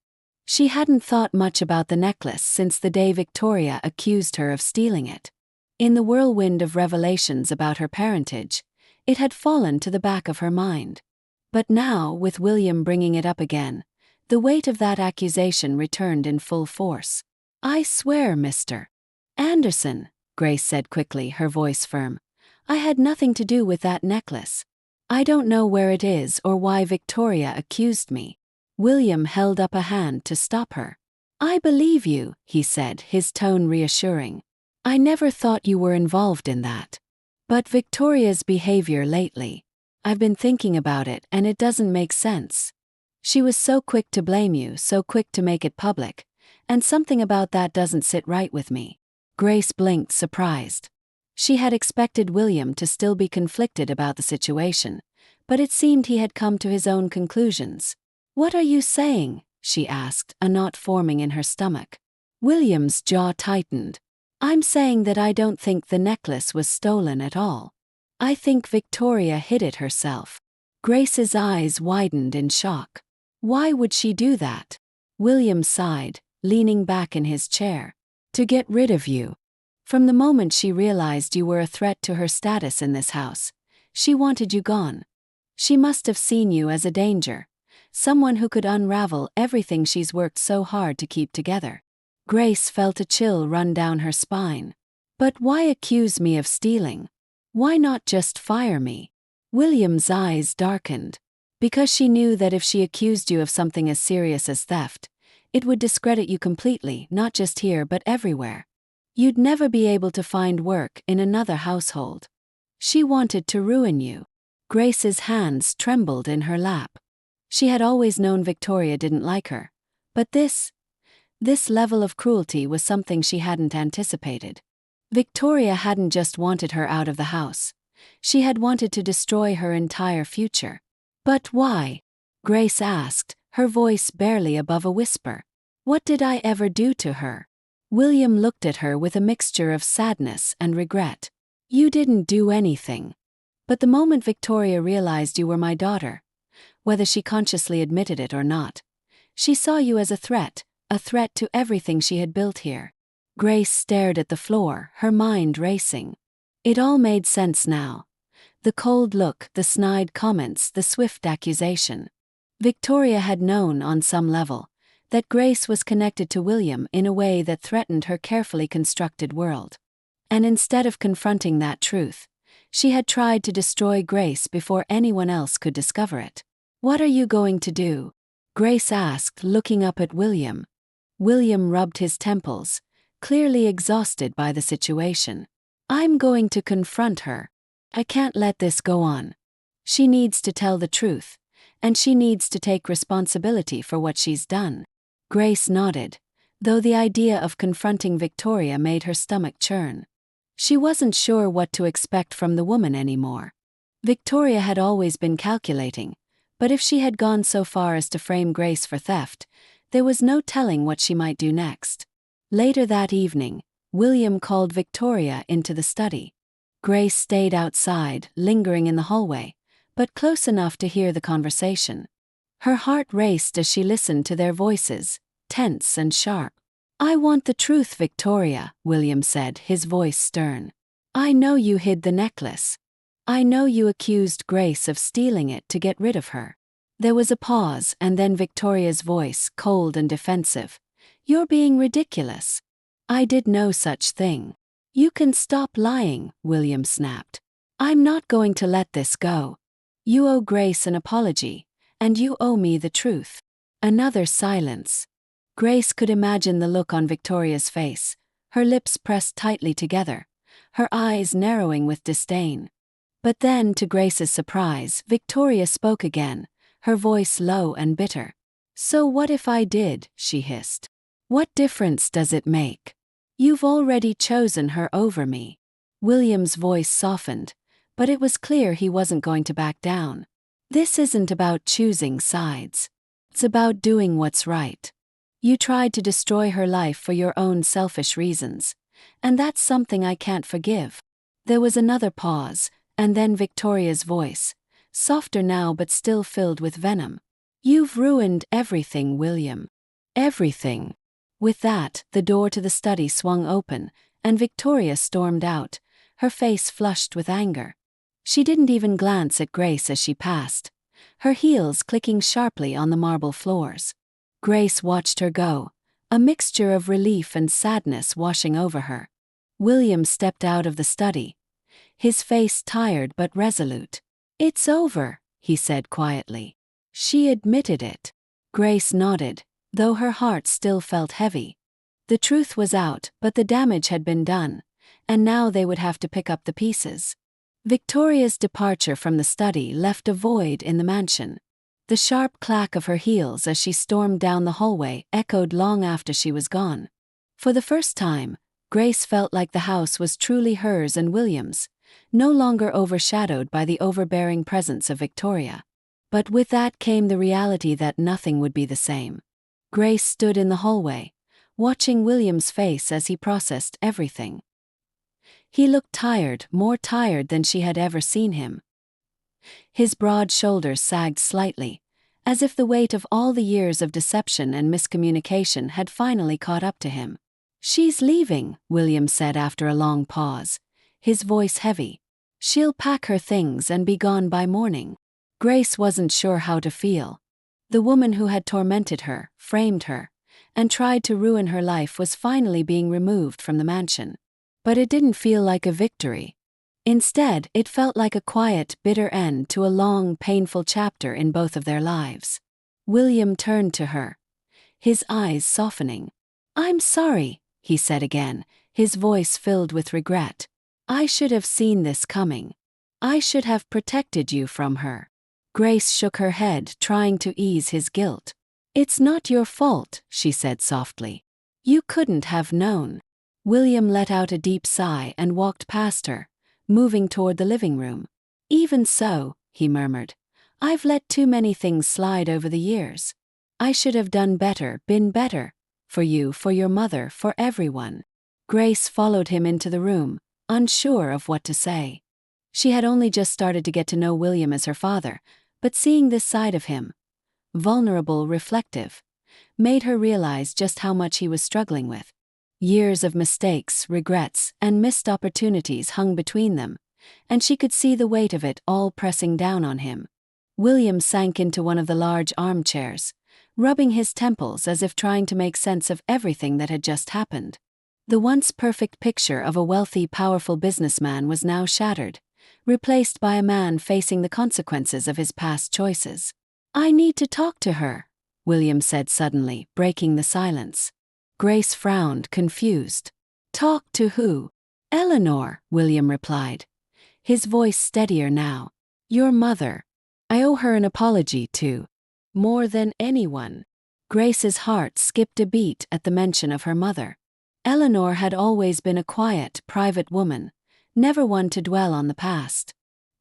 She hadn't thought much about the necklace since the day Victoria accused her of stealing it. In the whirlwind of revelations about her parentage, it had fallen to the back of her mind. But now, with William bringing it up again, the weight of that accusation returned in full force. "I swear, Mr. Anderson," Grace said quickly, her voice firm, "I had nothing to do with that necklace. I don't know where it is or why Victoria accused me." William held up a hand to stop her. "I believe you," he said, his tone reassuring. "I never thought you were involved in that. But Victoria's behavior lately, I've been thinking about it and it doesn't make sense. She was so quick to blame you, so quick to make it public, and something about that doesn't sit right with me." Grace blinked, surprised. She had expected William to still be conflicted about the situation, but it seemed he had come to his own conclusions. "What are you saying?" she asked, a knot forming in her stomach. William's jaw tightened. I'm saying that I don't think the necklace was stolen at all. I think Victoria hid it herself. Grace's eyes widened in shock. Why would she do that? William sighed, leaning back in his chair. To get rid of you. From the moment she realized you were a threat to her status in this house, she wanted you gone. She must have seen you as a danger, someone who could unravel everything she's worked so hard to keep together. Grace felt a chill run down her spine. But why accuse me of stealing? Why not just fire me? William's eyes darkened. Because she knew that if she accused you of something as serious as theft, it would discredit you completely, not just here but everywhere. You'd never be able to find work in another household. She wanted to ruin you. Grace's hands trembled in her lap. She had always known Victoria didn't like her, but this level of cruelty was something she hadn't anticipated. Victoria hadn't just wanted her out of the house. She had wanted to destroy her entire future. But why? Grace asked, her voice barely above a whisper. What did I ever do to her? William looked at her with a mixture of sadness and regret. You didn't do anything. But the moment Victoria realized you were my daughter, whether she consciously admitted it or not, she saw you as a threat to everything she had built here. Grace stared at the floor, her mind racing. It all made sense now. The cold look, the snide comments, the swift accusation. Victoria had known on some level that Grace was connected to William in a way that threatened her carefully constructed world. And instead of confronting that truth, she had tried to destroy Grace before anyone else could discover it. What are you going to do? Grace asked, looking up at William. William rubbed his temples, clearly exhausted by the situation. I'm going to confront her. I can't let this go on. She needs to tell the truth, and she needs to take responsibility for what she's done. Grace nodded, though the idea of confronting Victoria made her stomach churn. She wasn't sure what to expect from the woman anymore. Victoria had always been calculating, but if she had gone so far as to frame Grace for theft, there was no telling what she might do next. Later that evening, William called Victoria into the study. Grace stayed outside, lingering in the hallway, but close enough to hear the conversation. Her heart raced as she listened to their voices, tense and sharp. I want the truth, Victoria, William said, his voice stern. I know you hid the necklace. I know you accused Grace of stealing it to get rid of her. There was a pause, and then Victoria's voice, cold and defensive. You're being ridiculous. I did no such thing. You can stop lying, William snapped. I'm not going to let this go. You owe Grace an apology, and you owe me the truth. Another silence. Grace could imagine the look on Victoria's face, her lips pressed tightly together, her eyes narrowing with disdain. But then, to Grace's surprise, Victoria spoke again, her voice low and bitter. So what if I did? She hissed. What difference does it make? You've already chosen her over me. William's voice softened, but it was clear he wasn't going to back down. This isn't about choosing sides. It's about doing what's right. You tried to destroy her life for your own selfish reasons, and that's something I can't forgive. There was another pause, and then Victoria's voice, softer now but still filled with venom. You've ruined everything, William. Everything. With that, the door to the study swung open, and Victoria stormed out, her face flushed with anger. She didn't even glance at Grace as she passed, her heels clicking sharply on the marble floors. Grace watched her go, a mixture of relief and sadness washing over her. William stepped out of the study, his face tired but resolute. It's over, he said quietly. She admitted it. Grace nodded, though her heart still felt heavy. The truth was out, but the damage had been done, and now they would have to pick up the pieces. Victoria's departure from the study left a void in the mansion. The sharp clack of her heels as she stormed down the hallway echoed long after she was gone. For the first time, Grace felt like the house was truly hers and William's, no longer overshadowed by the overbearing presence of Victoria. But with that came the reality that nothing would be the same. Grace stood in the hallway, watching William's face as he processed everything. He looked tired, more tired than she had ever seen him. His broad shoulders sagged slightly, as if the weight of all the years of deception and miscommunication had finally caught up to him. "She's leaving," William said after a long pause, his voice heavy. "She'll pack her things and be gone by morning." Grace wasn't sure how to feel. The woman who had tormented her, framed her, and tried to ruin her life was finally being removed from the mansion. But it didn't feel like a victory. Instead, it felt like a quiet, bitter end to a long, painful chapter in both of their lives. William turned to her, his eyes softening. "I'm sorry," he said again, his voice filled with regret. "I should have seen this coming. I should have protected you from her." Grace shook her head, trying to ease his guilt. "It's not your fault," she said softly. "You couldn't have known." William let out a deep sigh and walked past her, moving toward the living room. "Even so," he murmured, "I've let too many things slide over the years. I should have done better, been better. For you, for your mother, for everyone." Grace followed him into the room, unsure of what to say. She had only just started to get to know William as her father, but seeing this side of him, vulnerable, reflective, made her realize just how much he was struggling with. Years of mistakes, regrets, and missed opportunities hung between them, and she could see the weight of it all pressing down on him. William sank into one of the large armchairs, rubbing his temples as if trying to make sense of everything that had just happened. The once perfect picture of a wealthy, powerful businessman was now shattered, replaced by a man facing the consequences of his past choices. "I need to talk to her," William said suddenly, breaking the silence. Grace frowned, confused. "Talk to who?" "Eleanor," William replied, his voice steadier now. "Your mother. I owe her an apology too. More than anyone." Grace's heart skipped a beat at the mention of her mother. Eleanor had always been a quiet, private woman, never one to dwell on the past.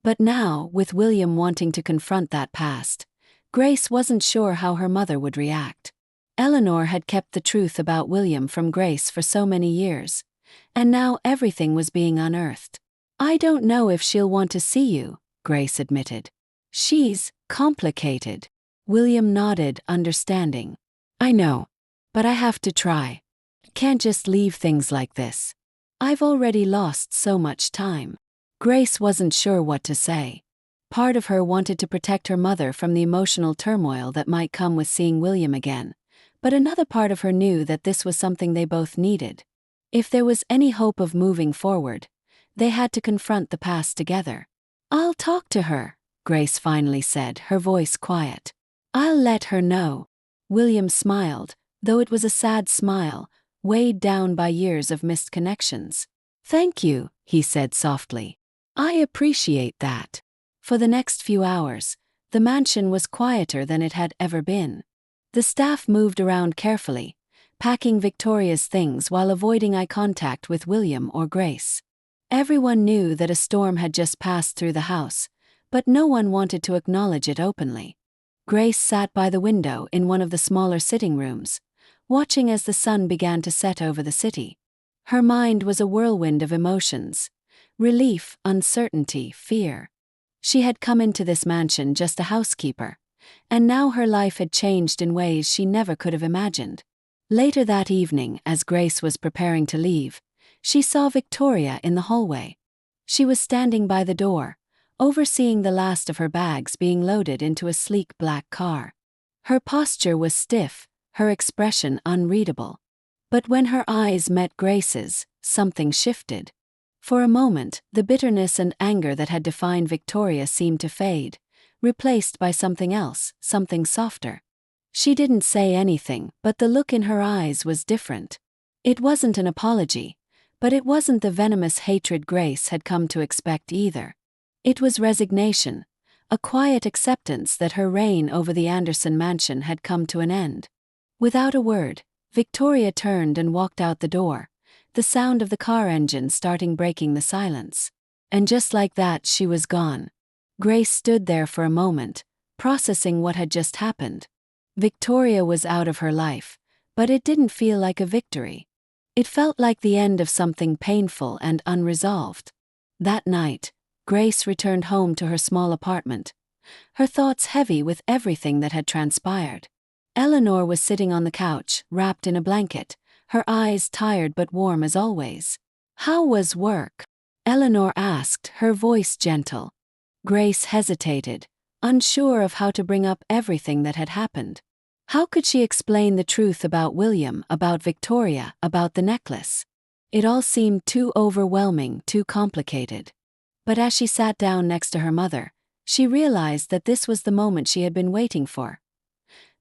But now, with William wanting to confront that past, Grace wasn't sure how her mother would react. Eleanor had kept the truth about William from Grace for so many years, and now everything was being unearthed. "I don't know if she'll want to see you," Grace admitted. "She's complicated." William nodded, understanding. "I know. But I have to try. Can't just leave things like this. I've already lost so much time." Grace wasn't sure what to say. Part of her wanted to protect her mother from the emotional turmoil that might come with seeing William again, but another part of her knew that this was something they both needed. If there was any hope of moving forward, they had to confront the past together. "I'll talk to her," Grace finally said, her voice quiet. "I'll let her know." William smiled, though it was a sad smile, weighed down by years of missed connections. "Thank you," he said softly. "I appreciate that." For the next few hours, the mansion was quieter than it had ever been. The staff moved around carefully, packing Victoria's things while avoiding eye contact with William or Grace. Everyone knew that a storm had just passed through the house, but no one wanted to acknowledge it openly. Grace sat by the window in one of the smaller sitting rooms, watching as the sun began to set over the city. Her mind was a whirlwind of emotions: relief, uncertainty, fear. She had come into this mansion just a housekeeper, and now her life had changed in ways she never could have imagined. Later that evening, as Grace was preparing to leave, she saw Victoria in the hallway. She was standing by the door, overseeing the last of her bags being loaded into a sleek black car. Her posture was stiff, her expression unreadable. But when her eyes met Grace's, something shifted. For a moment, the bitterness and anger that had defined Victoria seemed to fade, replaced by something else, something softer. She didn't say anything, but the look in her eyes was different. It wasn't an apology, but it wasn't the venomous hatred Grace had come to expect either. It was resignation, a quiet acceptance that her reign over the Anderson mansion had come to an end. Without a word, Victoria turned and walked out the door, the sound of the car engine starting breaking the silence. And just like that, she was gone. Grace stood there for a moment, processing what had just happened. Victoria was out of her life, but it didn't feel like a victory. It felt like the end of something painful and unresolved. That night, Grace returned home to her small apartment, her thoughts heavy with everything that had transpired. Eleanor was sitting on the couch, wrapped in a blanket, her eyes tired but warm as always. "How was work?" Eleanor asked, her voice gentle. Grace hesitated, unsure of how to bring up everything that had happened. How could she explain the truth about William, about Victoria, about the necklace? It all seemed too overwhelming, too complicated. But as she sat down next to her mother, she realized that this was the moment she had been waiting for.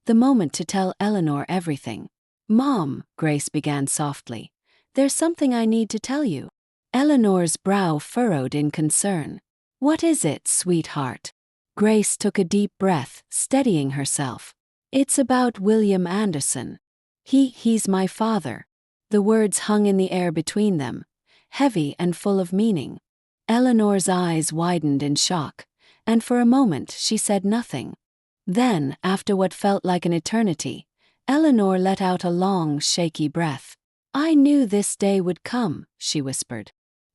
The moment to tell Eleanor everything. "Mom," Grace began softly, "there's something I need to tell you." Eleanor's brow furrowed in concern. "What is it, sweetheart?" Grace took a deep breath, steadying herself. "It's about William Anderson. He's my father." The words hung in the air between them, heavy and full of meaning. Eleanor's eyes widened in shock, and for a moment she said nothing. Then, after what felt like an eternity, Eleanor let out a long, shaky breath. "I knew this day would come," she whispered.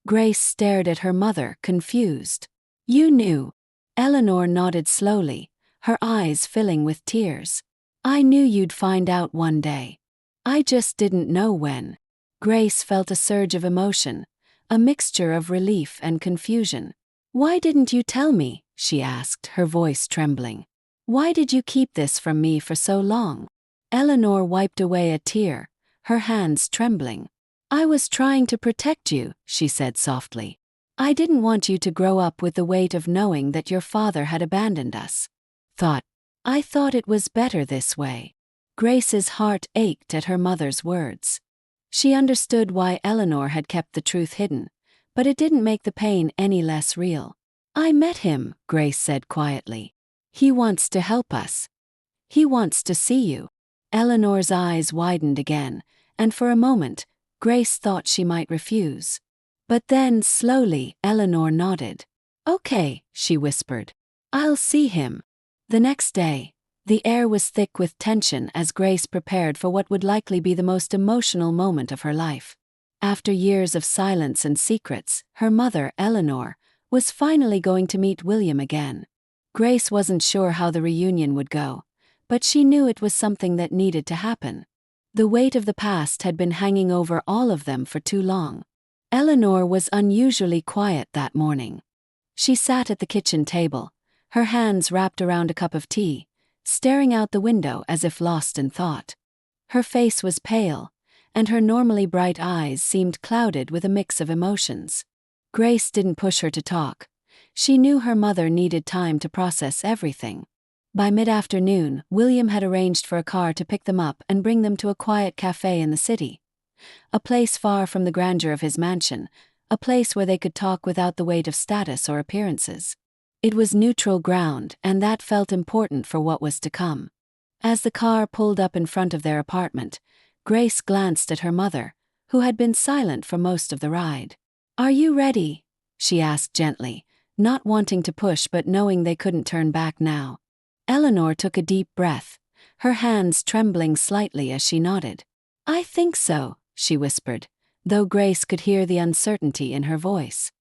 Grace stared at her mother, confused. "You knew?" Eleanor nodded slowly, her eyes filling with tears. "I knew you'd find out one day. I just didn't know when." Grace felt a surge of emotion, a mixture of relief and confusion. "Why didn't you tell me?" she asked, her voice trembling. "Why did you keep this from me for so long?" Eleanor wiped away a tear, her hands trembling. "I was trying to protect you," she said softly. "I didn't want you to grow up with the weight of knowing that your father had abandoned us. I thought it was better this way." Grace's heart ached at her mother's words. She understood why Eleanor had kept the truth hidden, but it didn't make the pain any less real. "I met him," Grace said quietly. "He wants to help us. He wants to see you." Eleanor's eyes widened again, and for a moment, Grace thought she might refuse. But then, slowly, Eleanor nodded. "Okay," she whispered. "I'll see him." The next day, the air was thick with tension as Grace prepared for what would likely be the most emotional moment of her life. After years of silence and secrets, her mother, Eleanor, was finally going to meet William again. Grace wasn't sure how the reunion would go, but she knew it was something that needed to happen. The weight of the past had been hanging over all of them for too long. Eleanor was unusually quiet that morning. She sat at the kitchen table, her hands wrapped around a cup of tea, staring out the window as if lost in thought. Her face was pale, and her normally bright eyes seemed clouded with a mix of emotions. Grace didn't push her to talk. She knew her mother needed time to process everything. By mid-afternoon, William had arranged for a car to pick them up and bring them to a quiet cafe in the city. A place far from the grandeur of his mansion, a place where they could talk without the weight of status or appearances. It was neutral ground, and that felt important for what was to come. As the car pulled up in front of their apartment, Grace glanced at her mother, who had been silent for most of the ride. "Are you ready?" she asked gently, not wanting to push but knowing they couldn't turn back now. Eleanor took a deep breath, her hands trembling slightly as she nodded. "I think so," she whispered, though Grace could hear the uncertainty in her voice.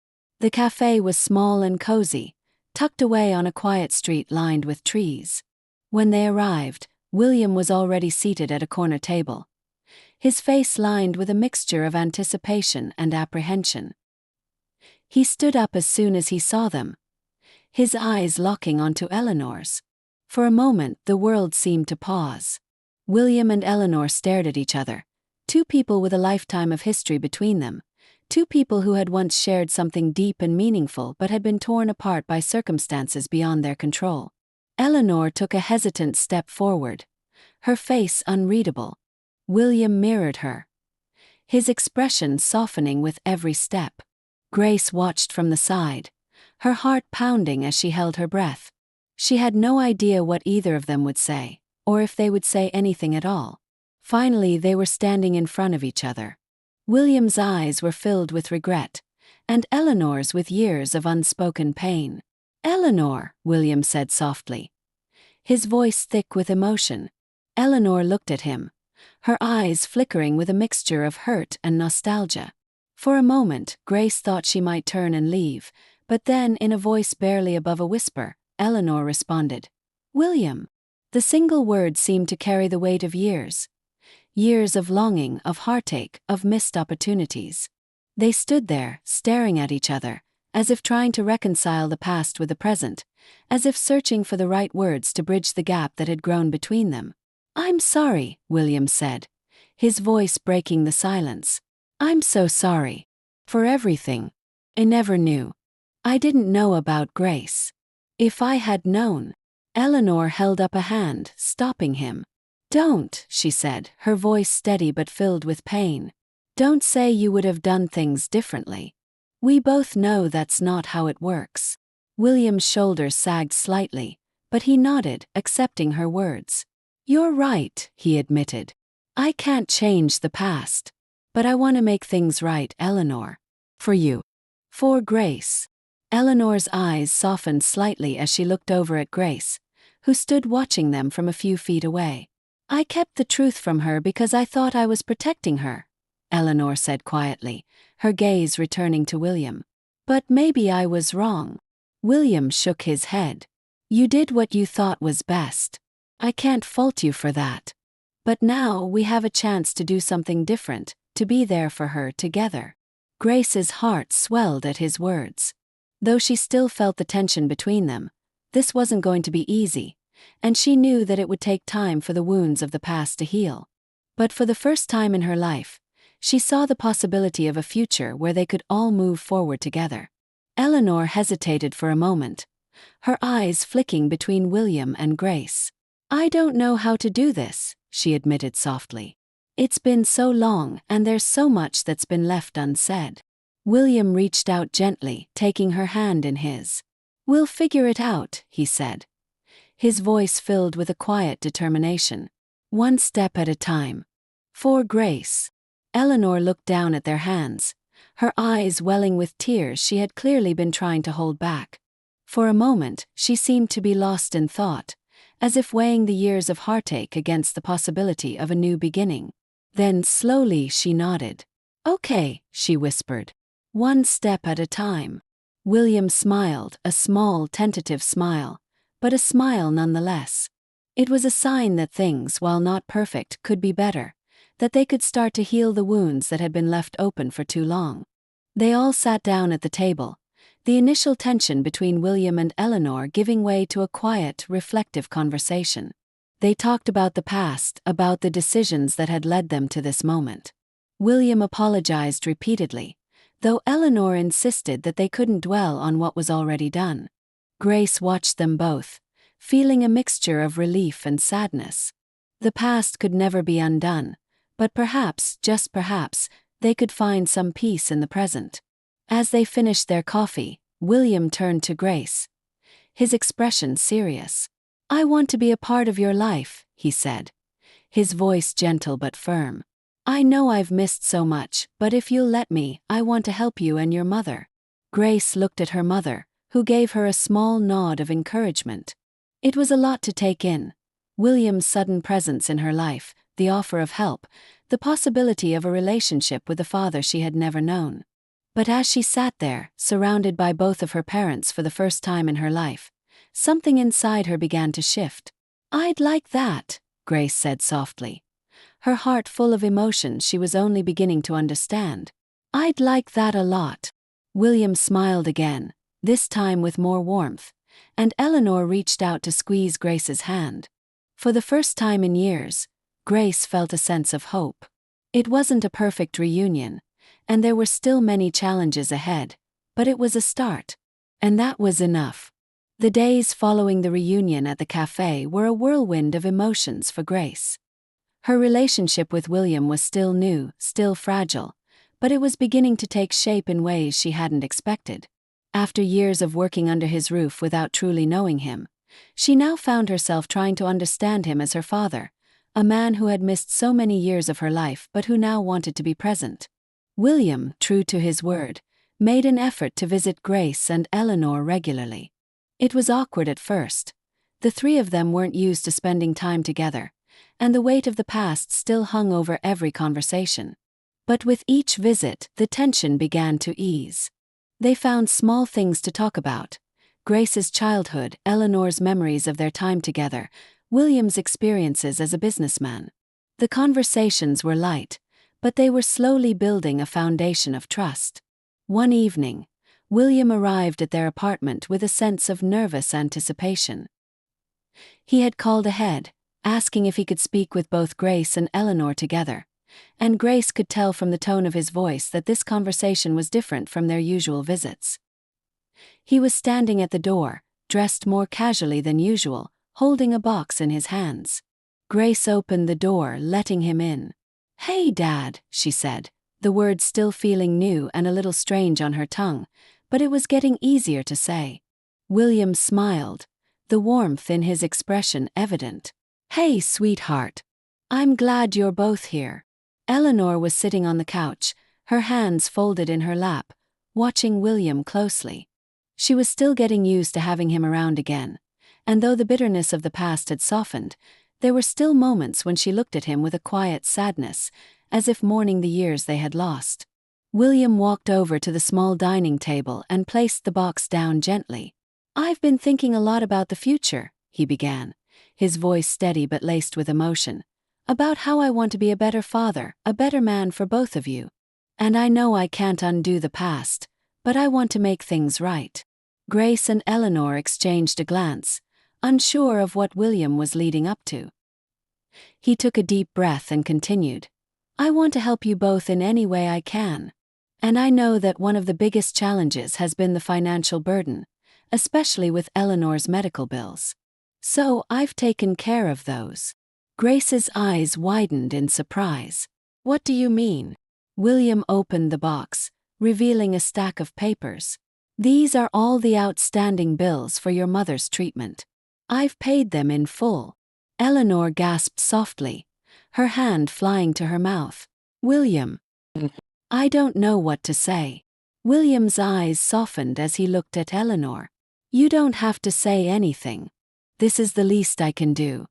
The cafe was small and cozy, tucked away on a quiet street lined with trees. When they arrived, William was already seated at a corner table, his face lined with a mixture of anticipation and apprehension. He stood up as soon as he saw them, his eyes locking onto Eleanor's. For a moment, the world seemed to pause. William and Eleanor stared at each other, two people with a lifetime of history between them, two people who had once shared something deep and meaningful but had been torn apart by circumstances beyond their control. Eleanor took a hesitant step forward, her face unreadable. William mirrored her, his expression softening with every step. Grace watched from the side, her heart pounding as she held her breath. She had no idea what either of them would say, or if they would say anything at all. Finally, they were standing in front of each other. William's eyes were filled with regret, and Eleanor's with years of unspoken pain. "Eleanor," William said softly, his voice thick with emotion, Eleanor looked at him, her eyes flickering with a mixture of hurt and nostalgia. For a moment, Grace thought she might turn and leave, but then, in a voice barely above a whisper, Eleanor responded, "William." The single word seemed to carry the weight of years. Years of longing, of heartache, of missed opportunities. They stood there, staring at each other, as if trying to reconcile the past with the present, as if searching for the right words to bridge the gap that had grown between them. "I'm sorry," William said, his voice breaking the silence. "I'm so sorry. For everything. I never knew. I didn't know about Grace. If I had known." Eleanor held up a hand, stopping him. "Don't," she said, her voice steady but filled with pain. "Don't say you would have done things differently. We both know that's not how it works." William's shoulders sagged slightly, but he nodded, accepting her words. "You're right," he admitted. "I can't change the past. But I want to make things right, Eleanor. For you. For Grace." Eleanor's eyes softened slightly as she looked over at Grace, who stood watching them from a few feet away. "I kept the truth from her because I thought I was protecting her," Eleanor said quietly, her gaze returning to William. "But maybe I was wrong." William shook his head. "You did what you thought was best. I can't fault you for that. But now we have a chance to do something different, to be there for her together." Grace's heart swelled at his words. Though she still felt the tension between them, this wasn't going to be easy, and she knew that it would take time for the wounds of the past to heal. But for the first time in her life, she saw the possibility of a future where they could all move forward together. Eleanor hesitated for a moment, her eyes flicking between William and Grace. "I don't know how to do this," she admitted softly. "It's been so long and there's so much that's been left unsaid." William reached out gently, taking her hand in his. "We'll figure it out," he said, his voice filled with a quiet determination. "One step at a time. For Grace." Eleanor looked down at their hands, her eyes welling with tears she had clearly been trying to hold back. For a moment, she seemed to be lost in thought, as if weighing the years of heartache against the possibility of a new beginning. Then slowly she nodded. "Okay," she whispered. "One step at a time." William smiled, a small, tentative smile, but a smile nonetheless. It was a sign that things, while not perfect, could be better, that they could start to heal the wounds that had been left open for too long. They all sat down at the table, the initial tension between William and Eleanor giving way to a quiet, reflective conversation. They talked about the past, about the decisions that had led them to this moment. William apologized repeatedly, though Eleanor insisted that they couldn't dwell on what was already done. Grace watched them both, feeling a mixture of relief and sadness. The past could never be undone, but perhaps, just perhaps, they could find some peace in the present. As they finished their coffee, William turned to Grace, his expression serious. "I want to be a part of your life," he said, his voice gentle but firm. "I know I've missed so much, but if you'll let me, I want to help you and your mother." Grace looked at her mother, who gave her a small nod of encouragement. It was a lot to take in. William's sudden presence in her life, the offer of help, the possibility of a relationship with a father she had never known. But as she sat there, surrounded by both of her parents for the first time in her life, something inside her began to shift. "I'd like that," Grace said softly, her heart full of emotions she was only beginning to understand. "I'd like that a lot." William smiled again, this time with more warmth, and Eleanor reached out to squeeze Grace's hand. For the first time in years, Grace felt a sense of hope. It wasn't a perfect reunion, and there were still many challenges ahead, but it was a start. And that was enough. The days following the reunion at the cafe were a whirlwind of emotions for Grace. Her relationship with William was still new, still fragile, but it was beginning to take shape in ways she hadn't expected. After years of working under his roof without truly knowing him, she now found herself trying to understand him as her father, a man who had missed so many years of her life but who now wanted to be present. William, true to his word, made an effort to visit Grace and Eleanor regularly. It was awkward at first. The three of them weren't used to spending time together, and the weight of the past still hung over every conversation. But with each visit, the tension began to ease. They found small things to talk about: Grace's childhood, Eleanor's memories of their time together, William's experiences as a businessman. The conversations were light, but they were slowly building a foundation of trust. One evening, William arrived at their apartment with a sense of nervous anticipation. He had called ahead, asking if he could speak with both Grace and Eleanor together, and Grace could tell from the tone of his voice that this conversation was different from their usual visits. He was standing at the door, dressed more casually than usual, holding a box in his hands. Grace opened the door, letting him in. "Hey, Dad," she said, the words still feeling new and a little strange on her tongue, but it was getting easier to say. William smiled, the warmth in his expression evident. "Hey, sweetheart. I'm glad you're both here." Eleanor was sitting on the couch, her hands folded in her lap, watching William closely. She was still getting used to having him around again, and though the bitterness of the past had softened, there were still moments when she looked at him with a quiet sadness, as if mourning the years they had lost. William walked over to the small dining table and placed the box down gently. "I've been thinking a lot about the future," he began, his voice steady but laced with emotion. "About how I want to be a better father, a better man for both of you. And I know I can't undo the past, but I want to make things right." Grace and Eleanor exchanged a glance, unsure of what William was leading up to. He took a deep breath and continued, "I want to help you both in any way I can. And I know that one of the biggest challenges has been the financial burden, especially with Eleanor's medical bills. So I've taken care of those." Grace's eyes widened in surprise. "What do you mean?" William opened the box, revealing a stack of papers. "These are all the outstanding bills for your mother's treatment. I've paid them in full." Eleanor gasped softly, her hand flying to her mouth. "William." "I don't know what to say." William's eyes softened as he looked at Eleanor. "You don't have to say anything. This is the least I can do.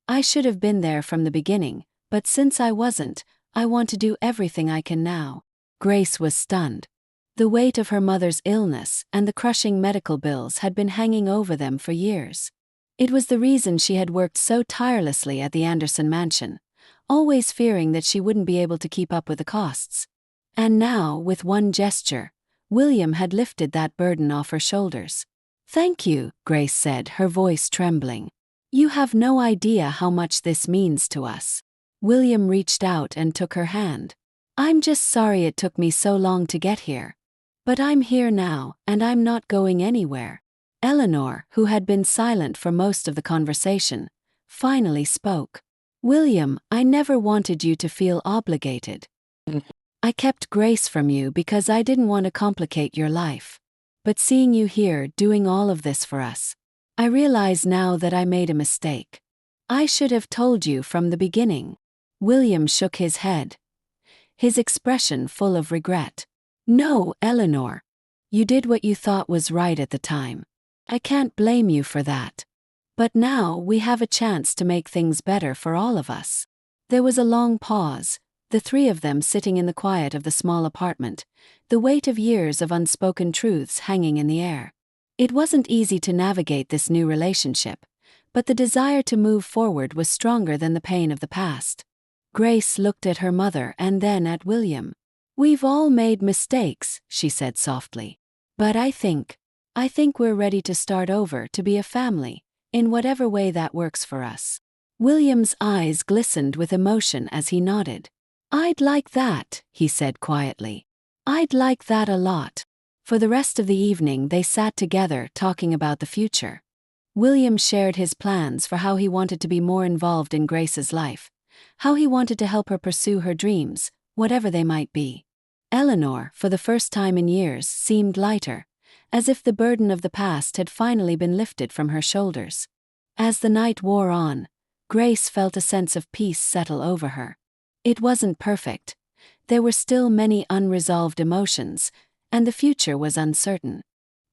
I should have been there from the beginning, but since I wasn't, I want to do everything I can now." Grace was stunned. The weight of her mother's illness and the crushing medical bills had been hanging over them for years. It was the reason she had worked so tirelessly at the Anderson mansion, always fearing that she wouldn't be able to keep up with the costs. And now, with one gesture, William had lifted that burden off her shoulders. "Thank you," Grace said, her voice trembling. "You have no idea how much this means to us." William reached out and took her hand. "I'm just sorry it took me so long to get here. But I'm here now, and I'm not going anywhere." Eleanor, who had been silent for most of the conversation, finally spoke. "William, I never wanted you to feel obligated. I kept Grace from you because I didn't want to complicate your life. But seeing you here doing all of this for us, I realize now that I made a mistake. I should have told you from the beginning." William shook his head, his expression full of regret. "No, Eleanor. You did what you thought was right at the time. I can't blame you for that. But now we have a chance to make things better for all of us." There was a long pause, the three of them sitting in the quiet of the small apartment, the weight of years of unspoken truths hanging in the air. It wasn't easy to navigate this new relationship, but the desire to move forward was stronger than the pain of the past. Grace looked at her mother and then at William. "We've all made mistakes," she said softly. "But I think we're ready to start over, to be a family, in whatever way that works for us." William's eyes glistened with emotion as he nodded. "I'd like that," he said quietly. "I'd like that a lot." For the rest of the evening they sat together talking about the future. William shared his plans for how he wanted to be more involved in Grace's life, how he wanted to help her pursue her dreams, whatever they might be. Eleanor, for the first time in years, seemed lighter, as if the burden of the past had finally been lifted from her shoulders. As the night wore on, Grace felt a sense of peace settle over her. It wasn't perfect. There were still many unresolved emotions, and the future was uncertain.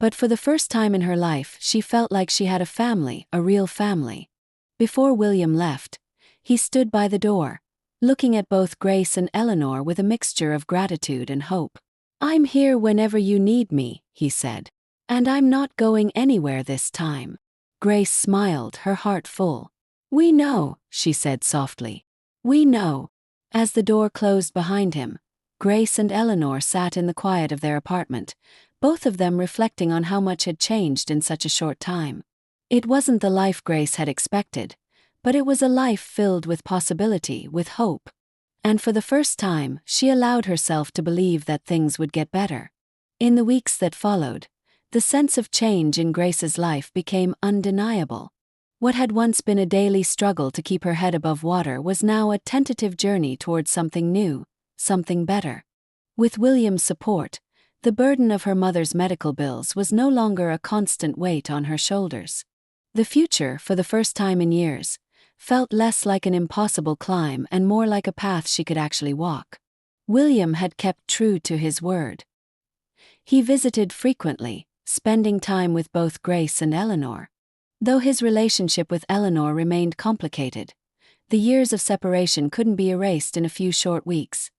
But for the first time in her life, she felt like she had a family, a real family. Before William left, He stood by the door, looking at both Grace and Eleanor with a mixture of gratitude and hope. "I'm here whenever you need me," he said. "And I'm not going anywhere this time." Grace smiled, her heart full. "We know," she said softly. "We know." As the door closed behind him, Grace and Eleanor sat in the quiet of their apartment, both of them reflecting on how much had changed in such a short time. It wasn't the life Grace had expected, but it was a life filled with possibility, with hope. And for the first time, she allowed herself to believe that things would get better. In the weeks that followed, the sense of change in Grace's life became undeniable. What had once been a daily struggle to keep her head above water was now a tentative journey towards something new, something better. With William's support, the burden of her mother's medical bills was no longer a constant weight on her shoulders. The future, for the first time in years, felt less like an impossible climb and more like a path she could actually walk. William had kept true to his word. He visited frequently, spending time with both Grace and Eleanor. Though his relationship with Eleanor remained complicated, the years of separation couldn't be erased in a few short weeks.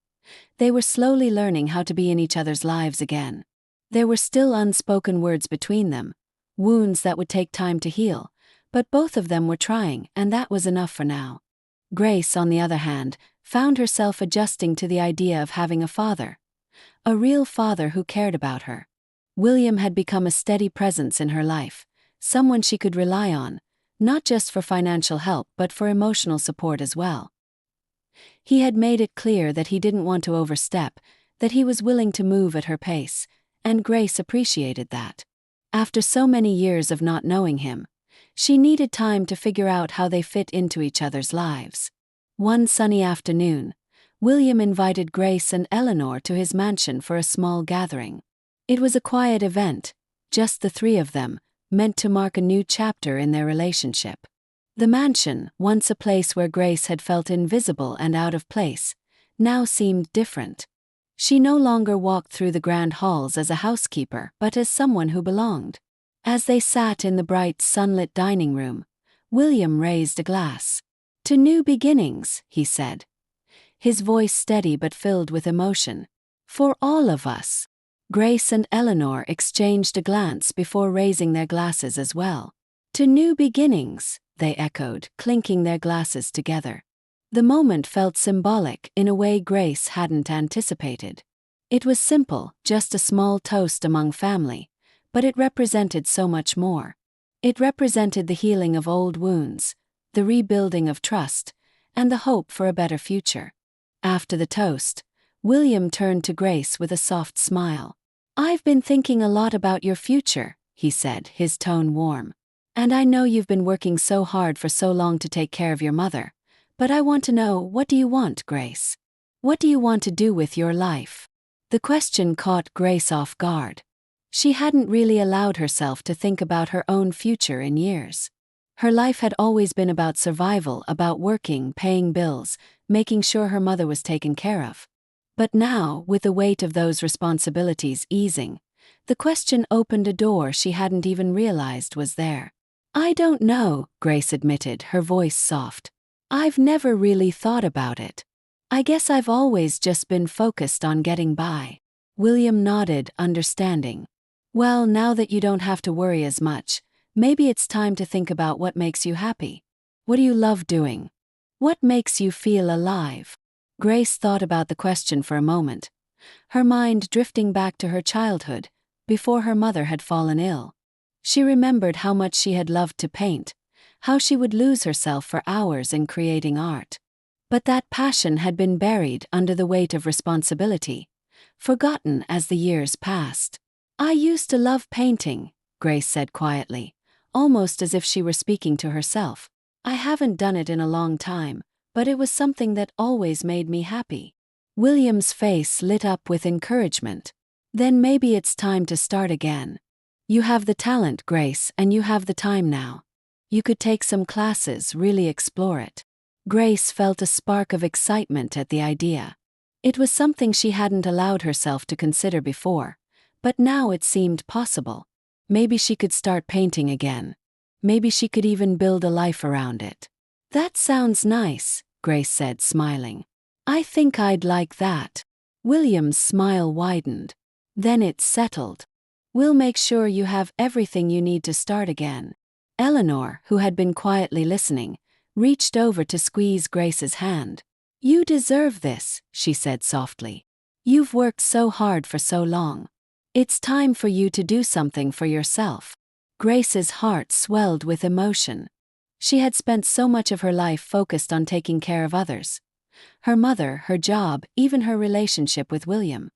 They were slowly learning how to be in each other's lives again. There were still unspoken words between them, wounds that would take time to heal, but both of them were trying, and that was enough for now. Grace, on the other hand, found herself adjusting to the idea of having a father. A real father who cared about her. William had become a steady presence in her life, someone she could rely on, not just for financial help but for emotional support as well. He had made it clear that he didn't want to overstep, that he was willing to move at her pace, and Grace appreciated that. After so many years of not knowing him, she needed time to figure out how they fit into each other's lives. One sunny afternoon, William invited Grace and Eleanor to his mansion for a small gathering. It was a quiet event, just the three of them, meant to mark a new chapter in their relationship. The mansion, once a place where Grace had felt invisible and out of place, now seemed different. She no longer walked through the grand halls as a housekeeper but as someone who belonged. As they sat in the bright sunlit dining room, William raised a glass. "To new beginnings," he said. His voice steady but filled with emotion. "For all of us." Grace and Eleanor exchanged a glance before raising their glasses as well. "To new beginnings," they echoed, clinking their glasses together. The moment felt symbolic in a way Grace hadn't anticipated. It was simple, just a small toast among family, but it represented so much more. It represented the healing of old wounds, the rebuilding of trust, and the hope for a better future. After the toast, William turned to Grace with a soft smile. "I've been thinking a lot about your future," he said, his tone warm. "And I know you've been working so hard for so long to take care of your mother, but I want to know, what do you want, Grace? What do you want to do with your life?" The question caught Grace off guard. She hadn't really allowed herself to think about her own future in years. Her life had always been about survival, about working, paying bills, making sure her mother was taken care of. But now, with the weight of those responsibilities easing, the question opened a door she hadn't even realized was there. "I don't know," Grace admitted, her voice soft. "I've never really thought about it. I guess I've always just been focused on getting by." William nodded, understanding. "Well, now that you don't have to worry as much, maybe it's time to think about what makes you happy. What do you love doing? What makes you feel alive?" Grace thought about the question for a moment, her mind drifting back to her childhood, before her mother had fallen ill. She remembered how much she had loved to paint, how she would lose herself for hours in creating art. But that passion had been buried under the weight of responsibility, forgotten as the years passed. "I used to love painting," Grace said quietly, almost as if she were speaking to herself. "I haven't done it in a long time, but it was something that always made me happy." William's face lit up with encouragement. "Then maybe it's time to start again. You have the talent, Grace, and you have the time now. You could take some classes, really explore it." Grace felt a spark of excitement at the idea. It was something she hadn't allowed herself to consider before, but now it seemed possible. Maybe she could start painting again. Maybe she could even build a life around it. That sounds nice, Grace said, smiling. I think I'd like that. William's smile widened. Then it's settled. We'll make sure you have everything you need to start again. Eleanor, who had been quietly listening, reached over to squeeze Grace's hand. You deserve this, she said softly. You've worked so hard for so long. It's time for you to do something for yourself. Grace's heart swelled with emotion. She had spent so much of her life focused on taking care of others. Her mother, her job, even her relationship with William.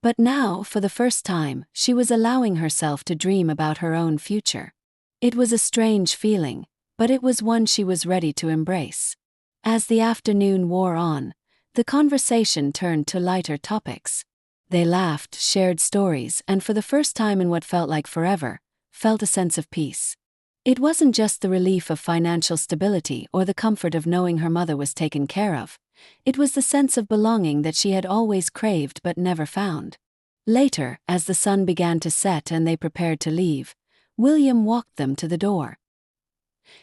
But now, for the first time, she was allowing herself to dream about her own future. It was a strange feeling, but it was one she was ready to embrace. As the afternoon wore on, the conversation turned to lighter topics. They laughed, shared stories, and for the first time in what felt like forever, felt a sense of peace. It wasn't just the relief of financial stability or the comfort of knowing her mother was taken care of. It was the sense of belonging that she had always craved but never found. Later, as the sun began to set and they prepared to leave, William walked them to the door.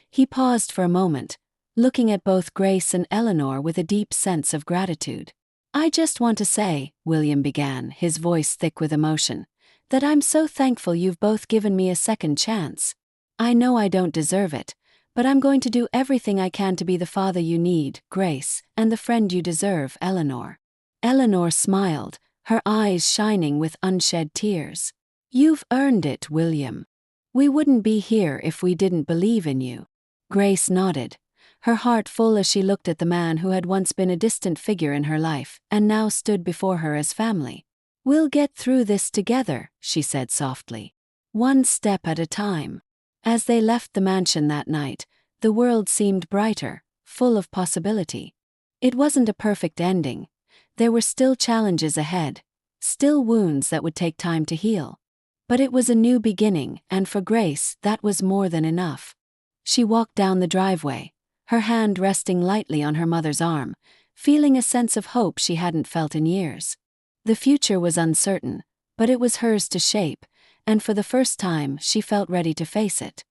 He paused for a moment, looking at both Grace and Eleanor with a deep sense of gratitude. I just want to say, William began, his voice thick with emotion, that I'm so thankful you've both given me a second chance. I know I don't deserve it, but I'm going to do everything I can to be the father you need, Grace, and the friend you deserve, Eleanor. Eleanor smiled, her eyes shining with unshed tears. You've earned it, William. We wouldn't be here if we didn't believe in you. Grace nodded, her heart full as she looked at the man who had once been a distant figure in her life and now stood before her as family. We'll get through this together, she said softly. One step at a time. As they left the mansion that night, the world seemed brighter, full of possibility. It wasn't a perfect ending. There were still challenges ahead, still wounds that would take time to heal. But it was a new beginning, and for Grace, that was more than enough. She walked down the driveway, her hand resting lightly on her mother's arm, feeling a sense of hope she hadn't felt in years. The future was uncertain, but it was hers to shape, and for the first time she felt ready to face it.